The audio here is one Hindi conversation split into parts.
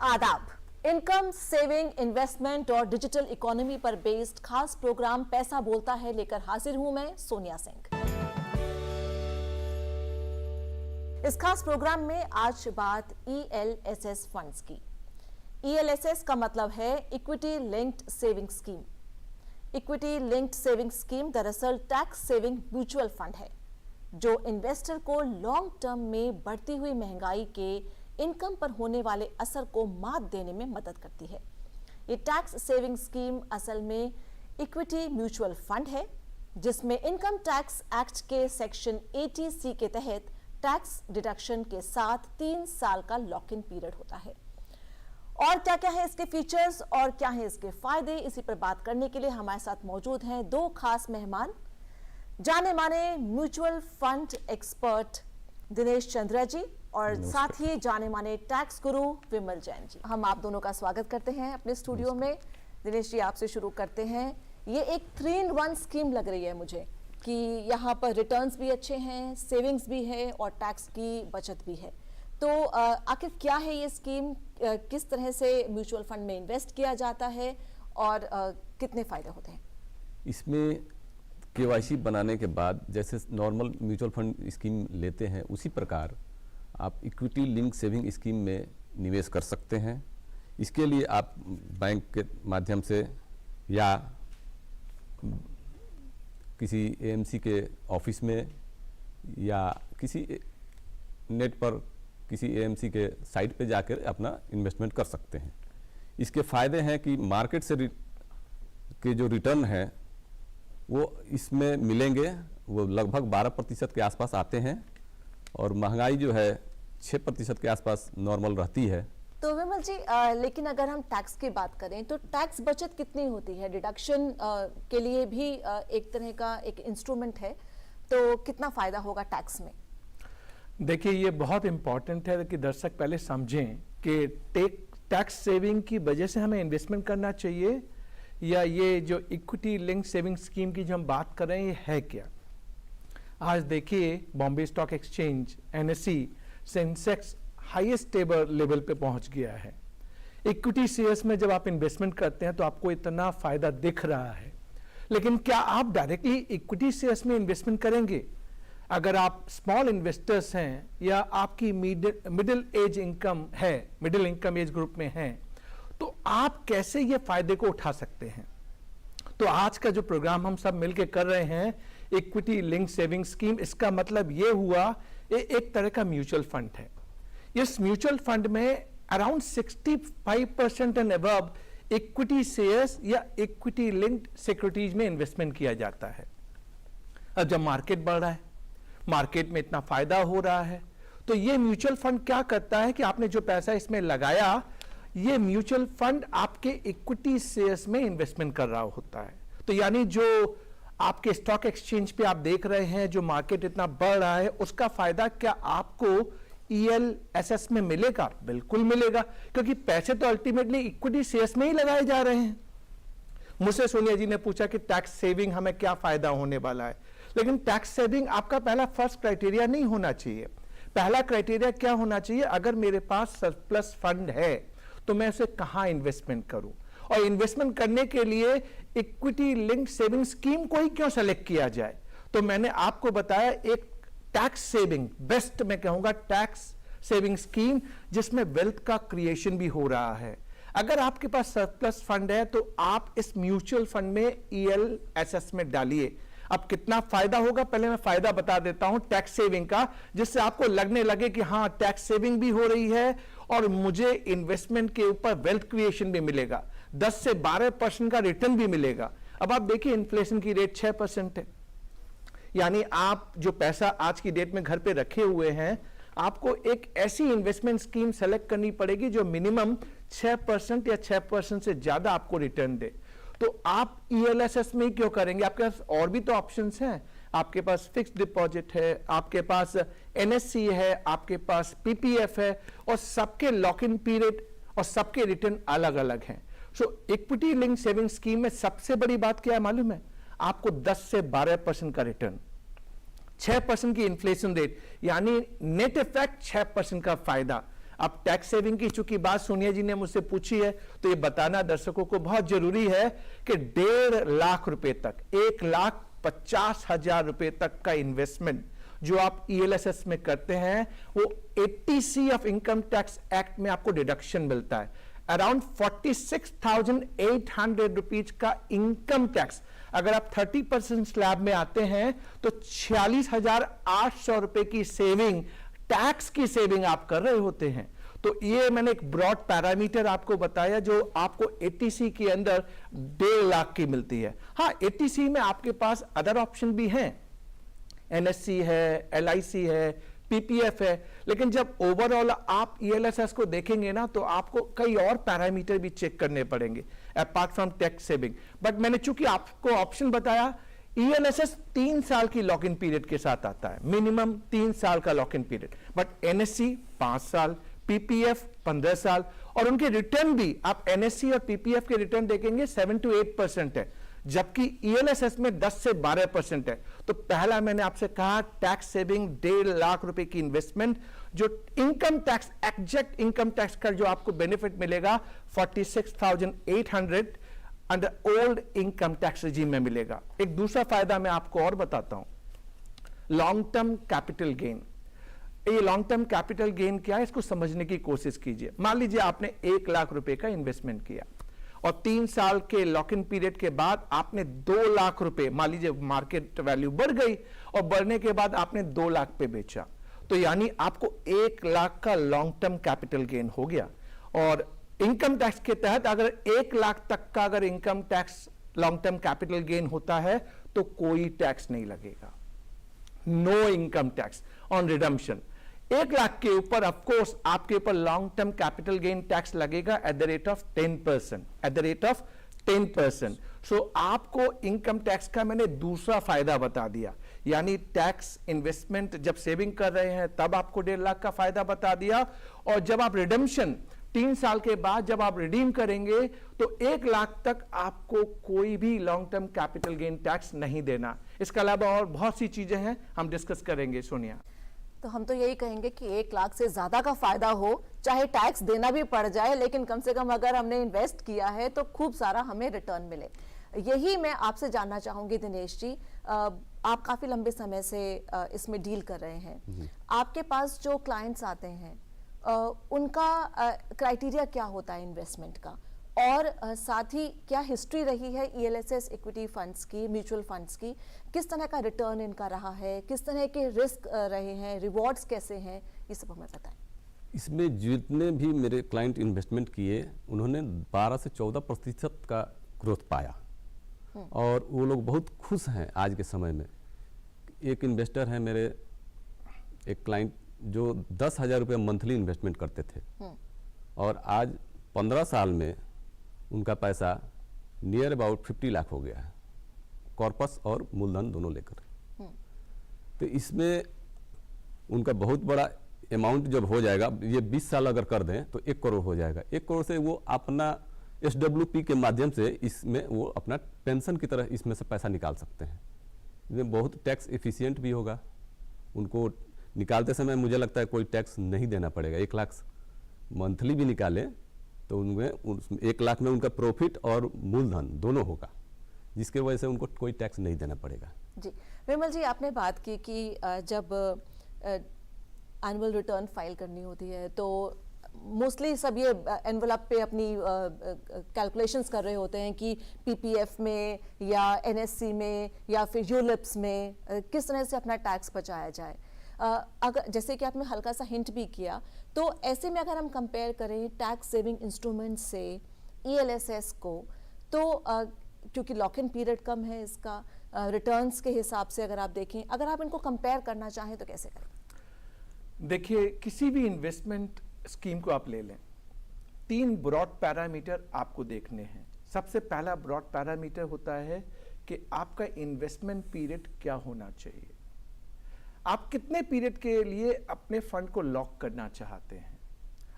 आदाब। इनकम, सेविंग, इन्वेस्टमेंट और डिजिटल इकोनॉमी पर बेस्ड खास प्रोग्राम पैसा बोलता है लेकर हाजिर हूं मैं सोनिया सिंह। इस खास प्रोग्राम में आज बात ELSS फंड्स की। ELSS का मतलब है equity linked saving scheme. Equity linked saving scheme दरअसल टैक्स सेविंग म्यूचुअल फंड है जो इन्वेस्टर को लॉन्ग टर्म में बढ़ती हुई महंगाई के इनकम पर होने वाले असर को मात देने में मदद करती है। ये टैक्स सेविंग स्कीम असल में इक्विटी म्यूचुअल फंड है जिसमें इनकम टैक्स एक्ट के सेक्शन 80C के तहत टैक्स डिडक्शन के साथ 3 साल का लॉक इन पीरियड होता है। और क्या क्या है इसके फीचर्स और क्या है इसके फायदे, इसी पर बात करने के लिए हमारे साथ मौजूद हैं 2 खास मेहमान, जाने माने mutual fund expert Dinesh Chandra ji और साथ ही जाने माने टैक्स गुरु विमल जैन जी। हम आप दोनों का स्वागत करते हैं अपने स्टूडियो में। दिनेश जी, आपसे शुरू करते हैं। ये एक 3-in-1 स्कीम लग रही है मुझे कि यहाँ पर रिटर्न्स भी अच्छे हैं, सेविंग्स भी है और टैक्स की बचत भी है। तो आखिर क्या है ये स्कीम, किस तरह से म्यूचुअल फंड में इन्वेस्ट किया जाता है और कितने फायदे होते हैं? इसमें KYC बनाने के बाद जैसे नॉर्मल म्यूचुअल फंड स्कीम लेते हैं उसी प्रकार आप इक्विटी लिंक सेविंग स्कीम में निवेश कर सकते हैं। इसके लिए आप बैंक के माध्यम से या किसी AMC के ऑफिस में या किसी नेट पर किसी AMC के साइट पे जाकर अपना इन्वेस्टमेंट कर सकते हैं। इसके फ़ायदे हैं कि मार्केट से के जो रिटर्न है वो इसमें मिलेंगे, वो लगभग 12% के आसपास आते हैं और महंगाई जो है 6% के आसपास नॉर्मल रहती है। तो विमल जी, लेकिन अगर हम टैक्स की बात करें तो टैक्स बचत कितनी होती है? डिडक्शन के लिए भी एक तरह का एक इंस्ट्रूमेंट है, तो कितना फायदा होगा टैक्स में? देखिए, ये बहुत इंपॉर्टेंट है कि दर्शक पहले समझें कि टैक्स सेविंग की वजह से हमें इन्वेस्टमेंट करना चाहिए या ये जो इक्विटी लिंक सेविंग स्कीम की जो हम बात कर रहे हैं ये है क्या। आज देखिए Bombay stock exchange NSE Sensex highest level पे पहुंच गया है। इक्विटी शेयर्स में जब आप इन्वेस्टमेंट करते हैं तो आपको इतना फायदा दिख रहा है, लेकिन क्या आप डायरेक्टली इक्विटी शेयर्स में इन्वेस्टमेंट करेंगे? अगर आप स्मॉल इन्वेस्टर्स हैं या आपकी मिडिल इनकम एज ग्रुप में हैं तो आप कैसे ये फायदे को उठा सकते हैं? तो आज का जो प्रोग्राम हम सब मिलकर कर रहे हैं इक्विटी लिंक सेविंग स्कीम, इसका मतलब ये हुआ ये एक तरह का म्यूचुअल फंड है। इस म्यूचुअल फंड में around 65% and above equity shares या इक्विटी लिंक्ड सिक्योरिटीज में इन्वेस्टमेंट किया जाता है। अब जब मार्केट बढ़ रहा है, मार्केट में इतना फायदा हो रहा है, तो ये म्यूचुअल फंड क्या करता है कि आपने जो पैसा इसमें लगाया, ये म्यूचुअल फंड आपके इक्विटी शेयर्स में इन्वेस्टमेंट कर रहा होता है। तो यानी जो आपके स्टॉक एक्सचेंज पे आप देख रहे हैं जो मार्केट इतना बढ़ रहा है, उसका फायदा क्या आपको ELSS में मिलेगा? बिल्कुल मिलेगा, क्योंकि पैसे तो अल्टीमेटली इक्विटी शेयर्स में ही लगाए जा रहे हैं। मुझसे सोनिया जी ने पूछा कि टैक्स सेविंग हमें क्या फायदा होने वाला है, लेकिन टैक्स सेविंग आपका पहला फर्स्ट क्राइटेरिया नहीं होना चाहिए। पहला क्राइटेरिया क्या होना चाहिए? अगर मेरे पास सरप्लस फंड है तो मैं उसे कहां इन्वेस्टमेंट करूं, और इन्वेस्टमेंट करने के लिए इक्विटी लिंक सेविंग स्कीम को ही क्यों सेलेक्ट किया जाए? तो मैंने आपको बताया एक टैक्स सेविंग, बेस्ट मैं कहूंगा टैक्स सेविंग स्कीम जिसमें वेल्थ का क्रिएशन भी हो रहा है। अगर आपके पास सरप्लस फंड है तो आप इस म्यूचुअल फंड में ELSS में डालिए। अब कितना फायदा होगा, पहले मैं फायदा बता देता हूं टैक्स सेविंग का, जिससे आपको लगने लगे कि हाँ टैक्स सेविंग भी हो रही है और मुझे इन्वेस्टमेंट के ऊपर वेल्थ क्रिएशन भी मिलेगा, 10 से 12% का रिटर्न भी मिलेगा। अब आप देखिए इन्फ्लेशन की रेट 6% है, यानी आप जो पैसा आज की डेट में घर पे रखे हुए हैं, आपको एक ऐसी इन्वेस्टमेंट स्कीम सेलेक्ट करनी पड़ेगी जो मिनिमम 6% या 6% से ज्यादा आपको रिटर्न दे। तो आप ELSS में क्यों करेंगे? आपके पास और भी तो ऑप्शंस हैं। आपके पास फिक्स्ड डिपॉजिट है, आपके पास NSE है, आपके पास PPF है, और सबके लॉक इन पीरियड और सबके रिटर्न अलग अलग हैं। सो इक्विटी लिंक सेविंग स्कीम में सबसे बड़ी बात क्या है मालूम है? आपको 10 से 12% का रिटर्न, 6% की इन्फ्लेशन रेट, यानी नेट इफेक्ट 6% का फायदा। अब टैक्स सेविंग की चूंकि बात सोनिया जी ने मुझसे पूछी है, तो ये बताना दर्शकों को बहुत जरूरी है कि 1.5 लाख रुपए तक, 1,50,000 रुपए तक का इन्वेस्टमेंट जो आप ELSS में करते हैं, वो 80C of income tax act में आपको डिडक्शन मिलता है। अराउंड 46,800 रुपीज का इनकम टैक्स अगर आप 30% स्लैब में आते हैं तो 46,800 रुपए की सेविंग, टैक्स की सेविंग आप कर रहे होते हैं। तो ये मैंने एक ब्रॉड पैरामीटर आपको बताया जो आपको 80C के अंदर 1.5 लाख की मिलती है। हाँ, 80C में आपके पास अदर ऑप्शन भी हैं, NSC है, LIC है, PPF है, लेकिन जब ओवरऑल आप ELSS को देखेंगे ना तो आपको कई और पैरामीटर भी चेक करने पड़ेंगे apart from tax saving. But मैंने चूंकि आपको ऑप्शन बताया, ELSS 3 साल की लॉक इन पीरियड के साथ आता है, मिनिमम 3 साल का lock in period, but NSC 5 साल, PPF 15 साल, और उनके रिटर्न भी आप NSC और PPF के रिटर्न देखेंगे 7 to 8% है, जबकि ELSS में 10 से 12% है। तो पहला मैंने आपसे कहा टैक्स सेविंग 1.5 लाख रुपए की इन्वेस्टमेंट, जो income tax, exact income tax का जो आपको बेनिफिट मिलेगा 46,800 under old income tax regime में मिलेगा। एक दूसरा फायदा मैं आपको और बताता हूं, लॉन्ग टर्म कैपिटल गेन। ये लॉन्ग टर्म कैपिटल गेन क्या है, इसको समझने की कोशिश कीजिए। मान लीजिए आपने 1 लाख रुपए का इन्वेस्टमेंट किया और 3 साल के लॉक इन पीरियड के बाद आपने 2 लाख रुपए, मान लीजिए मार्केट वैल्यू बढ़ गई और बढ़ने के बाद आपने 2 लाख पे बेचा, तो यानी आपको 1 लाख का लॉन्ग टर्म कैपिटल गेन हो गया। और इनकम टैक्स के तहत अगर 1 लाख तक का अगर income tax long term capital gain होता है तो कोई टैक्स नहीं लगेगा, no income tax on redemption. 1 lakh के ऊपर ऑफ कोर्स आपके ऊपर long term capital gain tax लगेगा at the rate of 10%, at the rate of 10%। So आपको इनकम टैक्स का मैंने दूसरा फायदा बता दिया, यानी टैक्स इन्वेस्टमेंट जब सेविंग कर रहे हैं तब आपको 1.5 लाख का फायदा बता दिया, और जब आप रिडम्पशन 3 साल के बाद जब आप रिडीम करेंगे तो 1 लाख तक आपको कोई भी long term capital gain tax नहीं देना। इसके अलावा और बहुत सी चीजें हैं, हम डिस्कस करेंगे सोनिया। तो हम तो यही कहेंगे कि 1 लाख से ज्यादा का फायदा हो, चाहे टैक्स देना भी पड़ जाए, लेकिन कम से कम अगर हमने इन्वेस्ट किया है तो खूब सारा हमें रिटर्न मिले। यही मैं आपसे जानना चाहूंगी दिनेश जी, आप काफी लंबे समय से इसमें डील कर रहे हैं, आपके पास जो क्लाइंट्स आते हैं उनका क्राइटेरिया क्या होता है इन्वेस्टमेंट का, और साथ ही क्या हिस्ट्री रही है ELSS इक्विटी फंड्स की, म्यूचुअल फंड्स की, किस तरह का रिटर्न इनका रहा है, किस तरह के रिस्क रहे हैं, रिवॉर्ड्स कैसे हैं, ये सब हमें बताएं। इसमें जितने भी मेरे क्लाइंट इन्वेस्टमेंट किए उन्होंने 12 से 14% का ग्रोथ पाया और वो लोग बहुत खुश हैं आज के समय में। एक इन्वेस्टर है मेरे, एक क्लाइंट जो 10,000 रुपये मंथली इन्वेस्टमेंट करते थे और आज 15 साल में उनका पैसा नियर अबाउट 50 लाख हो गया है, कॉर्पस और मूलधन दोनों लेकर। तो इसमें उनका बहुत बड़ा अमाउंट जब हो जाएगा, ये 20 साल अगर कर दें तो 1 करोड़ हो जाएगा। 1 करोड़ से वो अपना SWP के माध्यम से इसमें वो अपना पेंशन की तरह इसमें से पैसा निकाल सकते हैं। इसमें बहुत टैक्स एफिशिएंट भी होगा, उनको निकालते समय मुझे लगता है कोई टैक्स नहीं देना पड़ेगा। 1 लाख मंथली भी निकालें तो उनमें 1 लाख में उनका प्रॉफिट और मूलधन दोनों होगा, जिसके वजह से उनको कोई टैक्स नहीं देना पड़ेगा। जी विमल जी, आपने बात की कि जब एनुअल रिटर्न फाइल करनी होती है तो मोस्टली सब ये एनवलप पे अपनी कैलकुलेशंस कर रहे होते हैं कि PPF में या NSC में या फिर यूलिप्स में किस तरह से अपना टैक्स बचाया जाए। अगर जैसे कि आपने हल्का सा हिंट भी किया, तो ऐसे में अगर हम कंपेयर करें टैक्स सेविंग इंस्ट्रूमेंट से ELSS को, तो क्योंकि लॉक इन पीरियड कम है इसका, रिटर्न्स के हिसाब से अगर आप देखें, अगर आप इनको कंपेयर करना चाहें तो कैसे करें? देखिए, किसी भी इन्वेस्टमेंट स्कीम को आप ले लें, 3 ब्रॉड पैरामीटर आपको देखने हैं। सबसे पहला ब्रॉड पैरामीटर होता है कि आपका इन्वेस्टमेंट पीरियड क्या होना चाहिए, आप कितने पीरियड के लिए अपने फंड को लॉक करना चाहते हैं।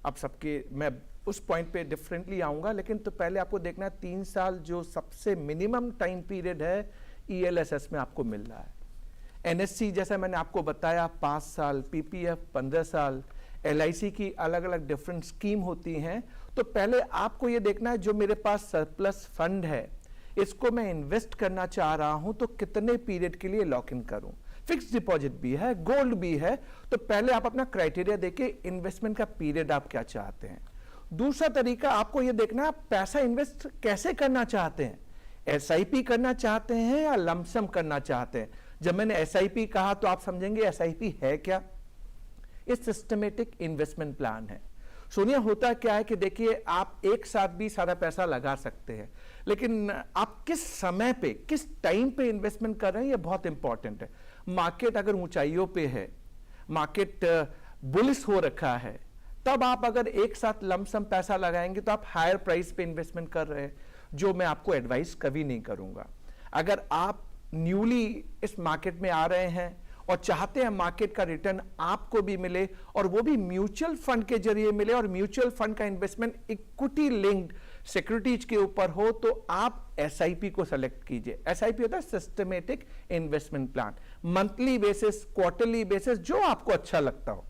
अब सबके, मैं उस पॉइंट पे डिफरेंटली आऊंगा, लेकिन तो पहले आपको देखना है 3 साल जो सबसे मिनिमम टाइम पीरियड है ELSS में आपको मिल रहा है। NSC जैसा मैंने आपको बताया 5 साल, PPF 15 साल, LIC की अलग अलग डिफरेंट स्कीम होती हैं, तो पहले आपको ये देखना है जो मेरे पास सरप्लस फंड है इसको मैं इन्वेस्ट करना चाह रहा हूं तो कितने पीरियड के लिए लॉक इन करूं। फिक्स डिपॉजिट भी है, गोल्ड भी है, तो पहले आप अपना क्राइटेरिया देखिए इन्वेस्टमेंट का पीरियड आप क्या चाहते हैं। दूसरा तरीका आपको यह देखना है आप पैसा इन्वेस्ट कैसे करना चाहते हैं, SIP करना चाहते हैं या लमसम करना चाहते हैं। जब मैंने SIP कहा तो आप समझेंगे SIP है क्या। ये सिस्टमेटिक इन्वेस्टमेंट प्लान है। सोनिया, होता क्या है कि देखिए आप एक साथ भी सारा पैसा लगा सकते हैं, लेकिन आप किस समय पे किस टाइम पे इन्वेस्टमेंट कर रहे हैं ये बहुत इंपॉर्टेंट है। मार्केट अगर ऊंचाइयों पे है, मार्केट बुलिश हो रखा है, तब आप अगर एक साथ लमसम पैसा लगाएंगे तो आप हायर प्राइस पे इन्वेस्टमेंट कर रहे हैं, जो मैं आपको एडवाइस कभी नहीं करूंगा। अगर आप न्यूली इस मार्केट में आ रहे हैं और चाहते हैं मार्केट का रिटर्न आपको भी मिले और वो भी म्यूचुअल फंड के जरिए मिले और म्यूचुअल फंड का इन्वेस्टमेंट इक्विटी लिंक्ड सिक्योरिटीज के ऊपर हो, तो आप SIP को सेलेक्ट कीजिए। SIP होता है systematic investment plan, monthly basis, quarterly basis, जो आपको अच्छा लगता हो।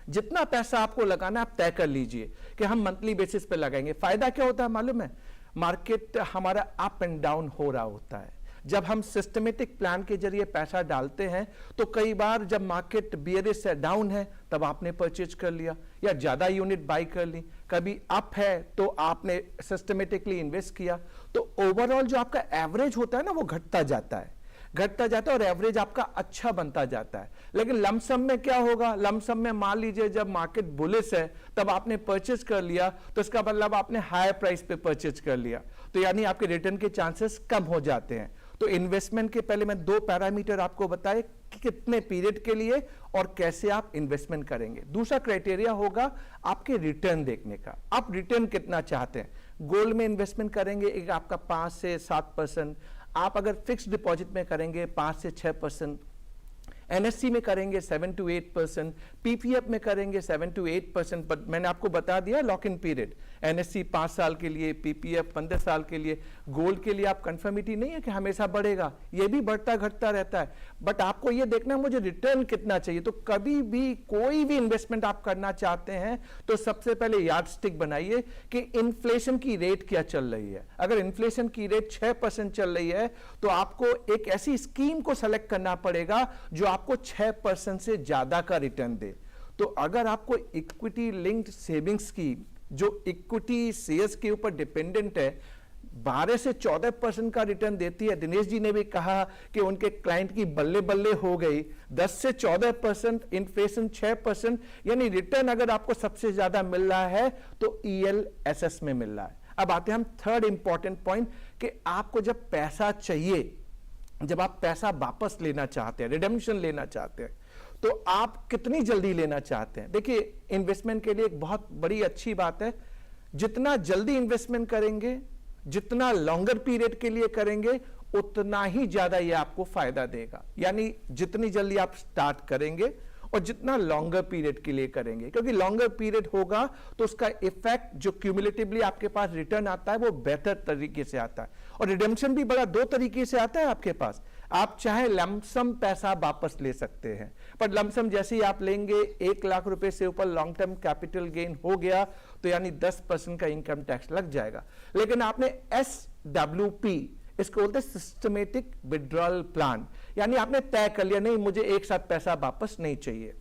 जितना पैसा आपको लगाना आप तय कर लीजिए कि हम मंथली बेसिस पे लगाएंगे। फायदा क्या होता है मालूम है, मार्केट हमारा अप एंड डाउन हो रहा होता है। जब हम सिस्टमेटिक प्लान के जरिए पैसा डालते हैं तो कई बार जब मार्केट बियरिश से डाउन है तब आपने परचेज कर लिया या ज्यादा यूनिट बाई कर ली, कभी अप है तो आपने सिस्टमेटिकली इन्वेस्ट किया, तो ओवरऑल जो आपका एवरेज होता है ना वो घटता जाता है और एवरेज आपका अच्छा बनता जाता है। लेकिन लमसम में क्या होगा, लमसम में मान लीजिए जब मार्केट बुलिश है तब आपने परचेज कर लिया तो इसका मतलब आपने हायर प्राइस पे परचेज कर लिया, तो यानी आपके रिटर्न के चांसेस कम हो जाते हैं। तो इन्वेस्टमेंट के पहले मैं 2 पैरामीटर आपको बताए कि कितने पीरियड के लिए और कैसे आप इन्वेस्टमेंट करेंगे। दूसरा क्राइटेरिया होगा आपके रिटर्न देखने का, आप रिटर्न कितना चाहते हैं। गोल्ड में इन्वेस्टमेंट करेंगे एक आपका 5 से 7%, आप अगर फिक्स डिपॉजिट में करेंगे 5 से 6%, NSC में करेंगे 7 to 8%, PPF में करेंगे 7 to 8%। बट मैंने आपको बता दिया लॉक इन पीरियड, NSC 5 साल के लिए, PPF 15 साल के लिए। गोल्ड के लिए आप कंफर्मिटी नहीं है कि हमेशा बढ़ेगा, ये भी बढ़ता घटता रहता है, बट आपको ये देखना है मुझे रिटर्न कितना चाहिए। तो कभी भी कोई भी इन्वेस्टमेंट आप करना चाहते हैं तो सबसे पहले यार्डस्टिक बनाइए कि इन्फ्लेशन की रेट क्या चल रही है। अगर इन्फ्लेशन की रेट 6% चल रही है तो आपको एक ऐसी स्कीम को सेलेक्ट करना पड़ेगा जो आपको 6% से ज्यादा का रिटर्न दे। तो अगर आपको इक्विटी लिंक्ड सेविंग्स की जो इक्विटी शेयर्स के ऊपर डिपेंडेंट है 12 से 14% का रिटर्न देती है, दिनेश जी ने भी कहा कि उनके क्लाइंट की बल्ले बल्ले हो गई, 10 से 14%, इन्फ्लेशन 6%, यानी रिटर्न अगर आपको सबसे ज्यादा मिल रहा है तो ELSS में मिल रहा है। अब आते हैं हम थर्ड इंपॉर्टेंट पॉइंट कि आपको जब पैसा चाहिए, जब आप पैसा वापस लेना चाहते हैं, रिडेम्पशन लेना चाहते हैं, तो आप कितनी जल्दी लेना चाहते हैं। देखिए इन्वेस्टमेंट के लिए एक बहुत बड़ी अच्छी बात है, जितना जल्दी इन्वेस्टमेंट करेंगे, जितना लॉन्गर पीरियड के लिए करेंगे, उतना ही ज्यादा ये आपको फायदा देगा। यानी जितनी जल्दी आप स्टार्ट करेंगे और जितना लॉन्गर पीरियड के लिए करेंगे, क्योंकि लॉन्गर पीरियड होगा तो उसका इफेक्ट जो क्यूमुलेटिवली आपके पास रिटर्न आता है वो बेहतर तरीके से आता है। और रिडेम्पशन भी बड़ा 2 तरीके से आता है आपके पास। आप चाहे लमसम पैसा वापस ले सकते हैं, पर लमसम जैसे ही आप लेंगे 1 लाख रुपए से ऊपर लॉन्ग टर्म कैपिटल गेन हो गया तो यानी 10% का इनकम टैक्स लग जाएगा। लेकिन आपने SWP, इसको बोलते हैं सिस्टमेटिक विड्रॉल प्लान, यानी आपने तय कर लिया नहीं मुझे एक साथ पैसा वापस नहीं चाहिए,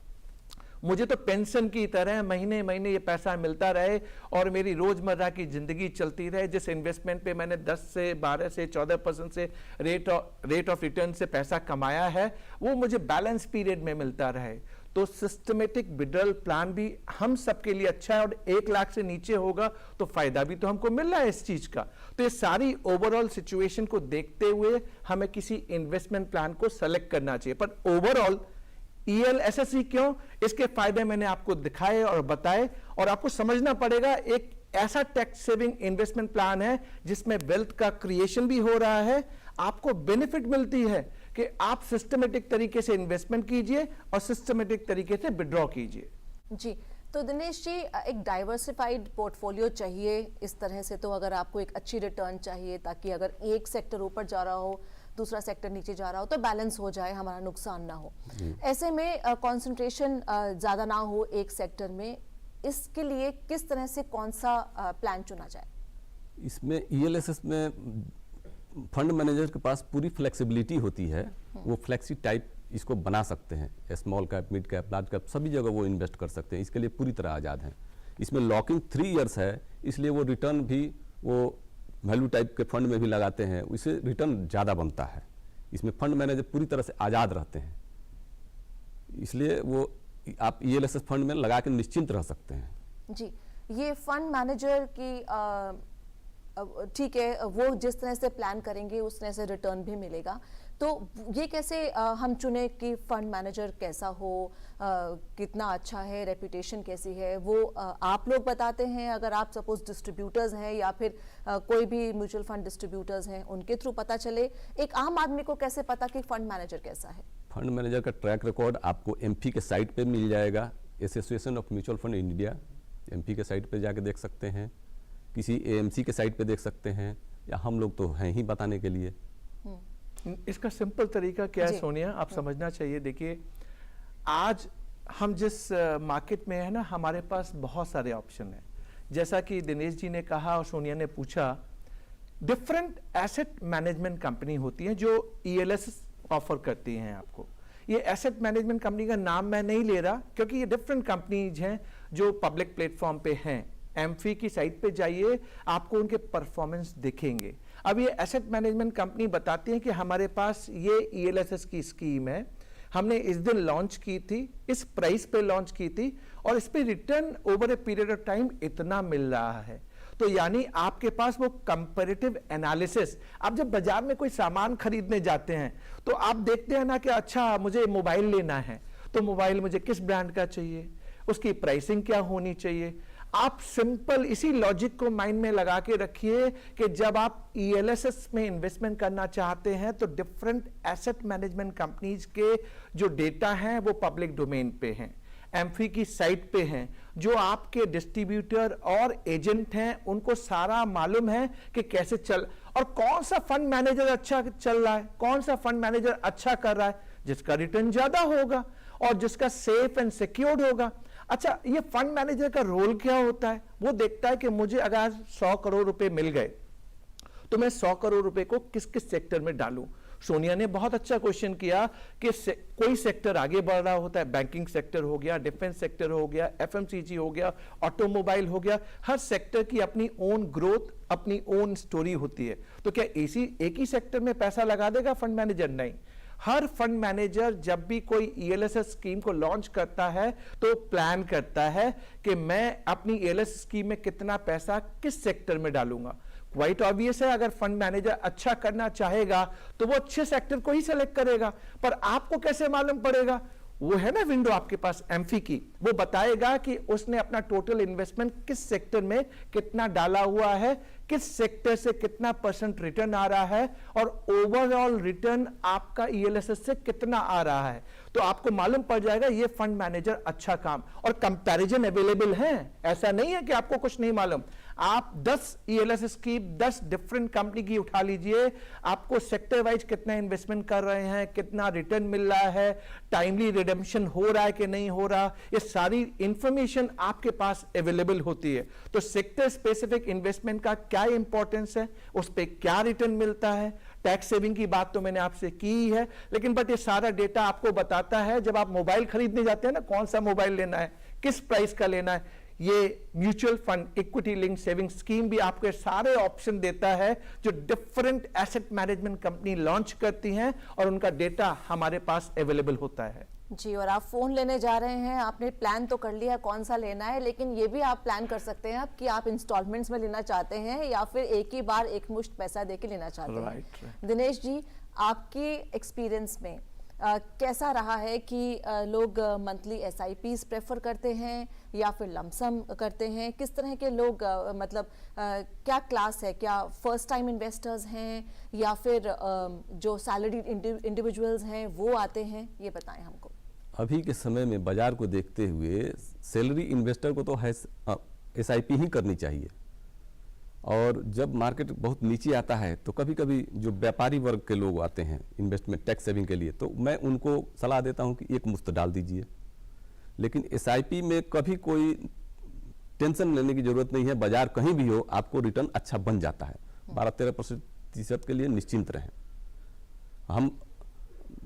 मुझे तो पेंशन की तरह महीने महीने ये पैसा मिलता रहे और मेरी रोजमर्रा की जिंदगी चलती रहे। जिस इन्वेस्टमेंट पे मैंने 10 से 12 से 14% से रेट ऑफ रिटर्न से पैसा कमाया है वो मुझे बैलेंस पीरियड में मिलता रहे। तो सिस्टमेटिक विड्रॉल प्लान भी हम सबके लिए अच्छा है और 1 लाख से नीचे होगा तो फायदा भी तो हमको मिल रहा है इस चीज का। तो ये सारी ओवरऑल सिचुएशन को देखते हुए हमें किसी इन्वेस्टमेंट प्लान को सेलेक्ट करना चाहिए। पर ओवरऑल ELSS क्यों, इसके फायदे मैंने आपको दिखाए और बताए, और आपको समझना पड़ेगा एक ऐसा टैक्स सेविंग इन्वेस्टमेंट प्लान है जिसमें वेल्थ का क्रिएशन भी हो रहा है, आपको बेनिफिट मिलती है कि आप सिस्टमेटिक तरीके से इन्वेस्टमेंट कीजिए और सिस्टमेटिक तरीके से विड्रॉ कीजिए। जी, तो दिनेश जी एक डाइवर्सिफाइड पोर्टफोलियो चाहिए इस तरह से, तो अगर आपको एक अच्छी रिटर्न चाहिए ताकि अगर एक सेक्टर ऊपर जा रहा हो दूसरा सेक्टर नीचे जा रहा हो, तो बैलेंस हो जाए, हमारा नुकसान ना हो। ऐसे में कंसंट्रेशन ज़्यादा ना हो एक सेक्टर में, इसके लिए किस तरह से कौन सा प्लान चुना जाए? इसमें ELSS में फंड मैनेजर के पास पूरी फ्लेक्सिबिलिटी होती है, वो फ्लेक्सी टाइप इसको बना सकते हैं, small cap, mid cap, large cap, सभी जगह वो इन्वेस्ट कर सकते हैं, इसके लिए पूरी तरह आज़ाद हैं। इसमें लॉकिंग 3 इयर्स है, इसलिए वो रिटर्न भी वो वैल्यू टाइप के फंड में भी लगाते हैं, उससे रिटर्न ज़्यादा बनता है। इसमें फंड मैनेजर पूरी तरह से आज़ाद रहते हैं, इसलिए वो आप ELSS फंड में लगा के निश्चिंत रह सकते हैं। जी, ये फंड मैनेजर की ठीक है, वो जिस तरह से प्लान करेंगे उस तरह से रिटर्न भी मिलेगा, तो ये कैसे हम चुने कि फंड मैनेजर कैसा हो, कितना अच्छा है, रेपुटेशन कैसी है, वो आप लोग बताते हैं? अगर आप सपोज डिस्ट्रीब्यूटर्स हैं या फिर कोई भी म्यूचुअल फंड डिस्ट्रीब्यूटर्स हैं, उनके थ्रू पता चले? एक आम आदमी को कैसे पता कि फंड मैनेजर कैसा है? फंड मैनेजर का ट्रैक रिकॉर्ड आपको एमफी के साइट पे मिल जाएगा, association of mutual fund India, AMFI के साइट पे जाके देख सकते हैं, किसी AMC के साइट पे देख सकते हैं, या हम लोग तो हैं ही बताने के लिए। इसका सिंपल तरीका क्या है सोनिया, आप समझना चाहिए। देखिए, आज हम जिस मार्केट में है ना, हमारे पास बहुत सारे ऑप्शन हैं। जैसा कि दिनेश जी ने कहा और सोनिया ने पूछा, डिफरेंट एसेट मैनेजमेंट कंपनी होती हैं जो ELSS ऑफर करती हैं आपको। ये एसेट मैनेजमेंट कंपनी का नाम मैं नहीं ले रहा, क्योंकि ये डिफरेंट कंपनीज हैं जो पब्लिक प्लेटफॉर्म पे हैं। एमफी की साइट पे जाइए, आपको उनके परफॉर्मेंस दिखेंगे। अब ये एसेट मैनेजमेंट कंपनी बताती है कि हमारे पास ये ELSS की स्कीम है, हमने इस दिन लॉन्च की थी, इस प्राइस पे लॉन्च की थी, और इस पे return over a period of time इतना मिल रहा है। तो यानी आपके पास वो कंपैरेटिव एनालिसिस, आप जब बाजार में कोई सामान खरीदने जाते हैं तो आप देखते हैं ना कि अच्छा मुझे मोबाइल लेना है, तो मोबाइल मुझे किस ब्रांड का चाहिए, उसकी प्राइसिंग क्या होनी चाहिए। आप सिंपल इसी लॉजिक को माइंड में लगा के रखिए कि जब आप ELSS में इन्वेस्टमेंट करना चाहते हैं तो डिफरेंट एसेट मैनेजमेंट कंपनीज के जो डेटा हैं वो पब्लिक डोमेन पे हैं, एमफी की साइट पे हैं। जो आपके डिस्ट्रीब्यूटर और एजेंट हैं उनको सारा मालूम है कि कैसे चल, और कौन सा फंड मैनेजर अच्छा चल रहा है, कौन सा फंड मैनेजर अच्छा कर रहा है, जिसका रिटर्न ज्यादा होगा और जिसका सेफ एंड सिक्योर्ड होगा। अच्छा, ये फंड मैनेजर का रोल क्या होता है? वो देखता है कि मुझे अगर 100 करोड़ रुपए मिल गए तो मैं 100 करोड़ रुपए को किस किस सेक्टर में डालूं। सोनिया ने बहुत अच्छा क्वेश्चन किया कि कोई सेक्टर आगे बढ़ रहा होता है, बैंकिंग सेक्टर हो गया, डिफेंस सेक्टर हो गया, FMCG हो गया, ऑटोमोबाइल हो गया, हर सेक्टर की अपनी ओन ग्रोथ, अपनी ओन स्टोरी होती है। तो क्या एक ही सेक्टर में पैसा लगा देगा फंड मैनेजर? नहीं। हर फंड मैनेजर जब भी कोई ELSS स्कीम को लॉन्च करता है तो प्लान करता है कि मैं अपनी ELSS स्कीम में कितना पैसा किस सेक्टर में डालूंगा। क्वाइट ऑब्वियस है, अगर फंड मैनेजर अच्छा करना चाहेगा तो वो अच्छे सेक्टर को ही सेलेक्ट करेगा, पर आपको कैसे मालूम पड़ेगा? वो है ना विंडो आपके पास एमफी की, वो बताएगा कि उसने अपना टोटल इन्वेस्टमेंट किस सेक्टर में कितना डाला हुआ है, किस सेक्टर से कितना % रिटर्न आ रहा है, और ओवरऑल रिटर्न आपका ELSS से कितना आ रहा है। तो आपको मालूम पड़ जाएगा ये फंड मैनेजर अच्छा काम, और कंपैरिजन अवेलेबल है, ऐसा नहीं है कि आपको कुछ नहीं मालूम। आप 10 ELSS की 10 डिफरेंट कंपनी की उठा लीजिए, आपको सेक्टर वाइज कितना इन्वेस्टमेंट कर रहे हैं, कितना रिटर्न मिल रहा है, टाइमली रिडेम्पशन हो रहा है कि नहीं हो रहा, ये सारी इंफॉर्मेशन आपके पास अवेलेबल होती है। तो सेक्टर स्पेसिफिक इन्वेस्टमेंट का क्या इंपॉर्टेंस है, उस पर क्या रिटर्न मिलता है। टैक्स सेविंग की बात तो मैंने आपसे की ही है, लेकिन बट ये सारा डेटा आपको बताता है जब आप मोबाइल खरीदने जाते हैं ना, कौन सा मोबाइल लेना है, किस प्राइस का लेना है। ये mutual fund equity link saving scheme भी आपको सारे ऑप्शन देता है जो different asset management company launch करती हैं, और उनका डेटा हमारे पास अवेलेबल होता है। जी, और आप फोन लेने जा रहे हैं, आपने प्लान तो कर लिया कौन सा लेना है, लेकिन ये भी आप प्लान कर सकते हैं आप कि आप इंस्टॉलमेंट्स में लेना चाहते हैं या फिर एक ही बार एक मुश्त पैसा देके लेना चाहते हैं। दिनेश जी, आपके एक्सपीरियंस में कैसा रहा है कि लोग मंथली SIPs प्रेफर करते हैं या फिर लमसम करते हैं? किस तरह के लोग मतलब क्या क्लास है, क्या फर्स्ट टाइम इन्वेस्टर्स हैं या फिर जो सैलरीड इंडिविजुअल्स हैं वो आते हैं, ये बताएं हमको। अभी के समय में बाजार को देखते हुए सैलरी इन्वेस्टर को तो SIP ही करनी चाहिए, और जब मार्केट बहुत नीचे आता है तो कभी कभी जो व्यापारी वर्ग के लोग आते हैं इन्वेस्टमेंट टैक्स सेविंग के लिए, तो मैं उनको सलाह देता हूं कि एक मुश्त डाल दीजिए। लेकिन एसआईपी में कभी कोई टेंशन लेने की जरूरत नहीं है, बाजार कहीं भी हो आपको रिटर्न अच्छा बन जाता है। 12-13% के लिए निश्चिंत रहें। हम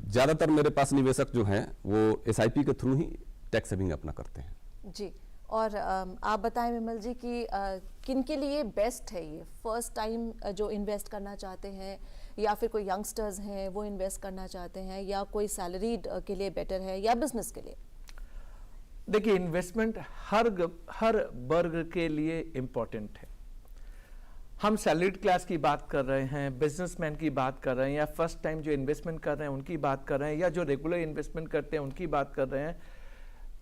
ज़्यादातर मेरे पास निवेशक जो हैं वो एसआईपी के थ्रू ही टैक्स सेविंग अपना करते हैं। जी, और आप बताएं विमल जी कि किन के लिए बेस्ट है ये, फर्स्ट टाइम जो इन्वेस्ट करना चाहते हैं, या फिर कोई यंगस्टर्स हैं वो इन्वेस्ट करना चाहते हैं, या कोई सैलरीड के लिए बेटर है, या बिजनेस के लिए? देखिए, इन्वेस्टमेंट हर वर्ग के लिए इंपॉर्टेंट है। हम सैलरीड क्लास की बात कर रहे हैं, बिजनेसमैन की बात कर रहे हैं, या फर्स्ट टाइम जो इन्वेस्टमेंट कर रहे हैं उनकी बात कर रहे हैं, या जो रेगुलर इन्वेस्टमेंट करते हैं उनकी बात कर रहे हैं,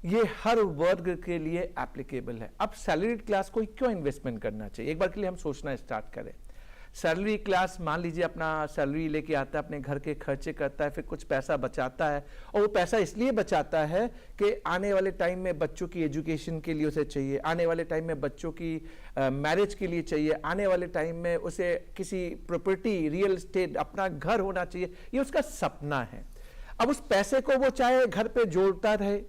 ये हर वर्ग के लिए एप्लीकेबल है। अब सैलरीड क्लास को क्यों इन्वेस्टमेंट करना चाहिए, एक बार के लिए हम सोचना स्टार्ट करें। सैलरी क्लास मान लीजिए अपना सैलरी लेके आता है, अपने घर के खर्चे करता है, फिर कुछ पैसा बचाता है, और वो पैसा इसलिए बचाता है कि आने वाले टाइम में बच्चों की एजुकेशन के लिए उसे चाहिए, आने वाले टाइम में बच्चों की मैरिज के लिए चाहिए, आने वाले टाइम में उसे किसी प्रॉपर्टी, रियल एस्टेट, अपना घर होना चाहिए, ये उसका सपना है। अब उस पैसे को वो चाहे घर पे जोड़ता रहे,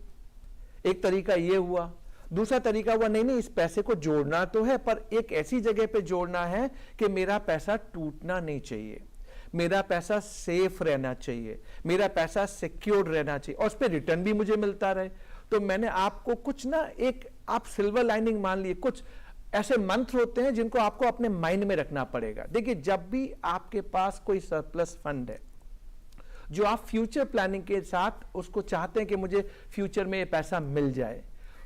एक तरीका ये हुआ। दूसरा तरीका हुआ, नहीं, इस पैसे को जोड़ना तो है पर एक ऐसी जगह पे जोड़ना है कि मेरा पैसा टूटना नहीं चाहिए, मेरा पैसा सेफ रहना चाहिए, मेरा पैसा सिक्योर्ड रहना चाहिए, और उस पर रिटर्न भी मुझे मिलता रहे। तो मैंने आपको कुछ ना, एक आप सिल्वर लाइनिंग मान लिए, कुछ ऐसे मंत्र होते हैं जिनको आपको अपने माइंड में रखना पड़ेगा। देखिए, जब भी आपके पास कोई सरप्लस फंड है जो आप फ्यूचर प्लानिंग के साथ उसको चाहते हैं कि मुझे फ्यूचर में ये पैसा मिल जाए,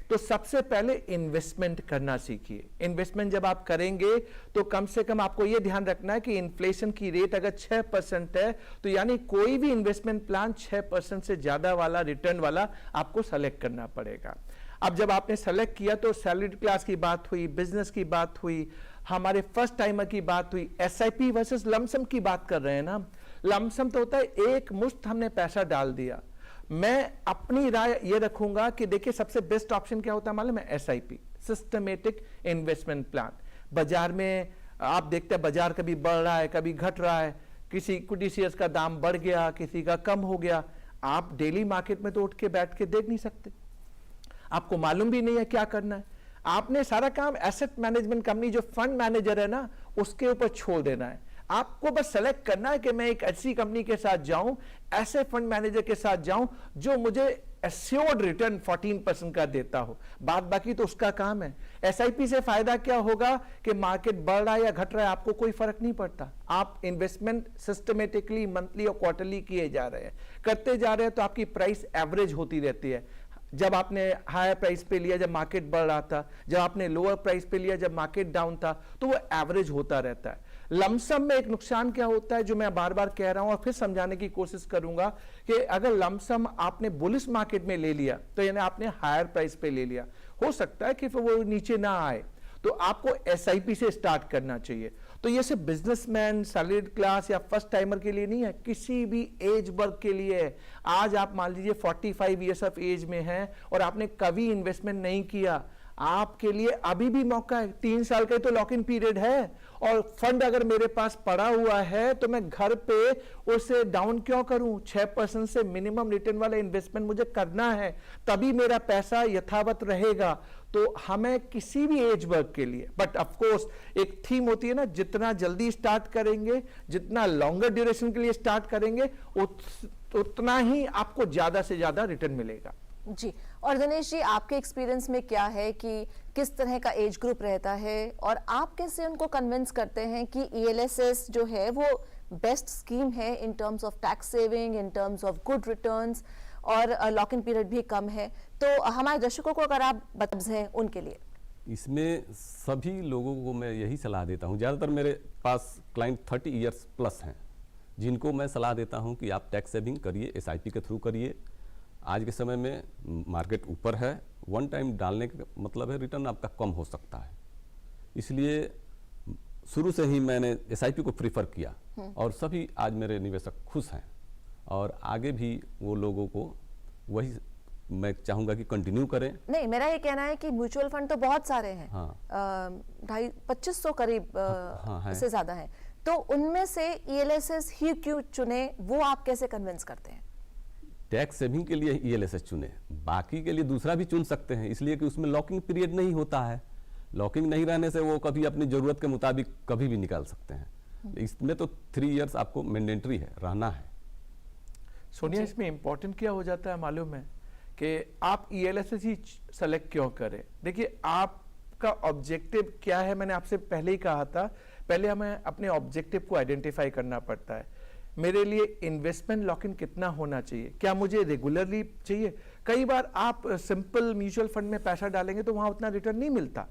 तो सबसे पहले इन्वेस्टमेंट करना सीखिए। इन्वेस्टमेंट जब आप करेंगे तो कम से कम आपको यह ध्यान रखना है कि इन्फ्लेशन की रेट अगर 6% है तो यानी कोई भी इन्वेस्टमेंट प्लान 6% से ज्यादा वाला रिटर्न वाला आपको सेलेक्ट करना पड़ेगा। अब जब आपने सेलेक्ट किया तो सैलरीड क्लास की बात हुई, बिजनेस की बात हुई, हमारे फर्स्ट टाइमर की बात हुई, एसआईपी वर्सेस लमसम की बात कर रहे हैं ना। लमसम तो होता है एक मुश्त हमने पैसा डाल दिया। मैं अपनी राय ये रखूंगा कि देखिए, सबसे बेस्ट ऑप्शन क्या होता है मालूम है? SIP, systematic investment plan. बाजार में आप देखते हैं बाजार कभी बढ़ रहा है, कभी घट रहा है, किसी इक्विटी शेयर्स का दाम बढ़ गया, किसी का कम हो गया। आप डेली मार्केट में तो उठ के बैठ के देख नहीं सकते, आपको मालूम भी नहीं है क्या करना है। आपने सारा काम एसेट मैनेजमेंट कंपनी जो फंड मैनेजर है ना उसके ऊपर छोड़ देना है। आपको बस सेलेक्ट करना है कि मैं एक ऐसी कंपनी के साथ जाऊं, ऐसे फंड मैनेजर के साथ जाऊं जो मुझे एश्योर्ड रिटर्न 14% का देता हो। बात बाकी तो उसका काम है। एसआईपी से फायदा क्या होगा कि मार्केट बढ़ रहा है या घट रहा है आपको कोई फर्क नहीं पड़ता। आप इन्वेस्टमेंट सिस्टमेटिकली मंथली और क्वार्टरली किए जा रहे हैं, करते जा रहे हैं, तो आपकी प्राइस एवरेज होती रहती है। जब आपने हायर प्राइस पे लिया जब मार्केट बढ़ रहा था, जब आपने लोअर प्राइस पे लिया जब मार्केट डाउन था, तो वो एवरेज होता रहता है। लमसम में एक नुकसान क्या होता है जो मैं बार बार कह रहा हूं और फिर समझाने की कोशिश करूंगा कि अगर लमसम आपने बुलिश मार्केट में ले लिया तो यानी आपने हायर प्राइस पे ले लिया, हो सकता है कि फिर वो नीचे ना आए, तो आपको एसआईपी से स्टार्ट करना चाहिए। तो ये सिर्फ बिजनेसमैन, सैलरीड क्लास या फर्स्ट टाइमर के लिए नहीं है, किसी भी एज वर्ग के लिए है। आज आप मान लीजिए 45 ईयर्स ऑफ एज में हैं और आपने कभी इन्वेस्टमेंट नहीं किया, आपके लिए अभी भी मौका है। 3 साल का तो लॉक इन पीरियड है, और फंड अगर मेरे पास पड़ा हुआ है तो मैं घर पे उसे डाउन क्यों करूं? 6% से मिनिमम रिटर्न वाला इन्वेस्टमेंट मुझे करना है, तभी मेरा पैसा यथावत रहेगा। तो हमें किसी भी एज वर्ग के लिए, बट ऑफ कोर्स एक थीम होती है ना, जितना जल्दी स्टार्ट करेंगे, जितना लॉन्गर ड्यूरेशन के लिए स्टार्ट करेंगे, उतना ही आपको ज्यादा से ज्यादा रिटर्न मिलेगा। जी, और दिनेश जी, आपके एक्सपीरियंस में क्या है कि किस तरह का एज ग्रुप रहता है और आप कैसे उनको कन्विंस करते हैं कि ईएलएसएस जो है वो बेस्ट स्कीम है in terms of tax saving, in terms of good returns, और लॉक इन पीरियड भी कम है? तो हमारे दर्शकों को अगर आप बताएं उनके लिए। इसमें सभी लोगों को मैं यही सलाह देता हूं, ज़्यादातर मेरे पास क्लाइंट 30 ईयर्स प्लस हैं, जिनको मैं सलाह देता हूं कि आप टैक्स सेविंग करिए, एसआईपी के थ्रू करिए। आज के समय में मार्केट ऊपर है, वन टाइम डालने का मतलब है रिटर्न आपका कम हो सकता है, इसलिए शुरू से ही मैंने एसआईपी को प्रीफर किया और सभी आज मेरे निवेशक खुश हैं और आगे भी वो लोगों को वही मैं चाहूंगा कि कंटिन्यू करें। नहीं, मेरा ये कहना है कि म्यूचुअल फंड तो बहुत सारे हैं, हाँ। 2500 करीब हाँ, है। से ज्यादा है, तो उनमें से ELSS ही क्यों चुने, वो आप कैसे कन्विंस करते हैं? टैक्स सेविंग के लिए ELSS चुने, बाकी के लिए दूसरा भी चुन सकते हैं, इसलिए कि उसमें लॉकिंग पीरियड नहीं होता है। लॉकिंग नहीं रहने से वो कभी अपनी जरूरत के मुताबिक कभी भी निकाल सकते हैं। इसमें तो 3 इयर्स आपको मैंडेटरी है, रहना है। सोनिया, इसमें इंपॉर्टेंट क्या हो जाता है मालूम है कि आप ELSS ही सेलेक्ट क्यों करें? देखिए, आपका ऑब्जेक्टिव क्या है, मैंने आपसे पहले ही कहा था, पहले हमें अपने ऑब्जेक्टिव को आइडेंटिफाई करना पड़ता है। मेरे लिए इन्वेस्टमेंट लॉक इन कितना होना चाहिए, क्या मुझे रेगुलरली चाहिए? कई बार आप सिंपल म्यूचुअल फंड में पैसा डालेंगे तो वहां उतना रिटर्न नहीं मिलता।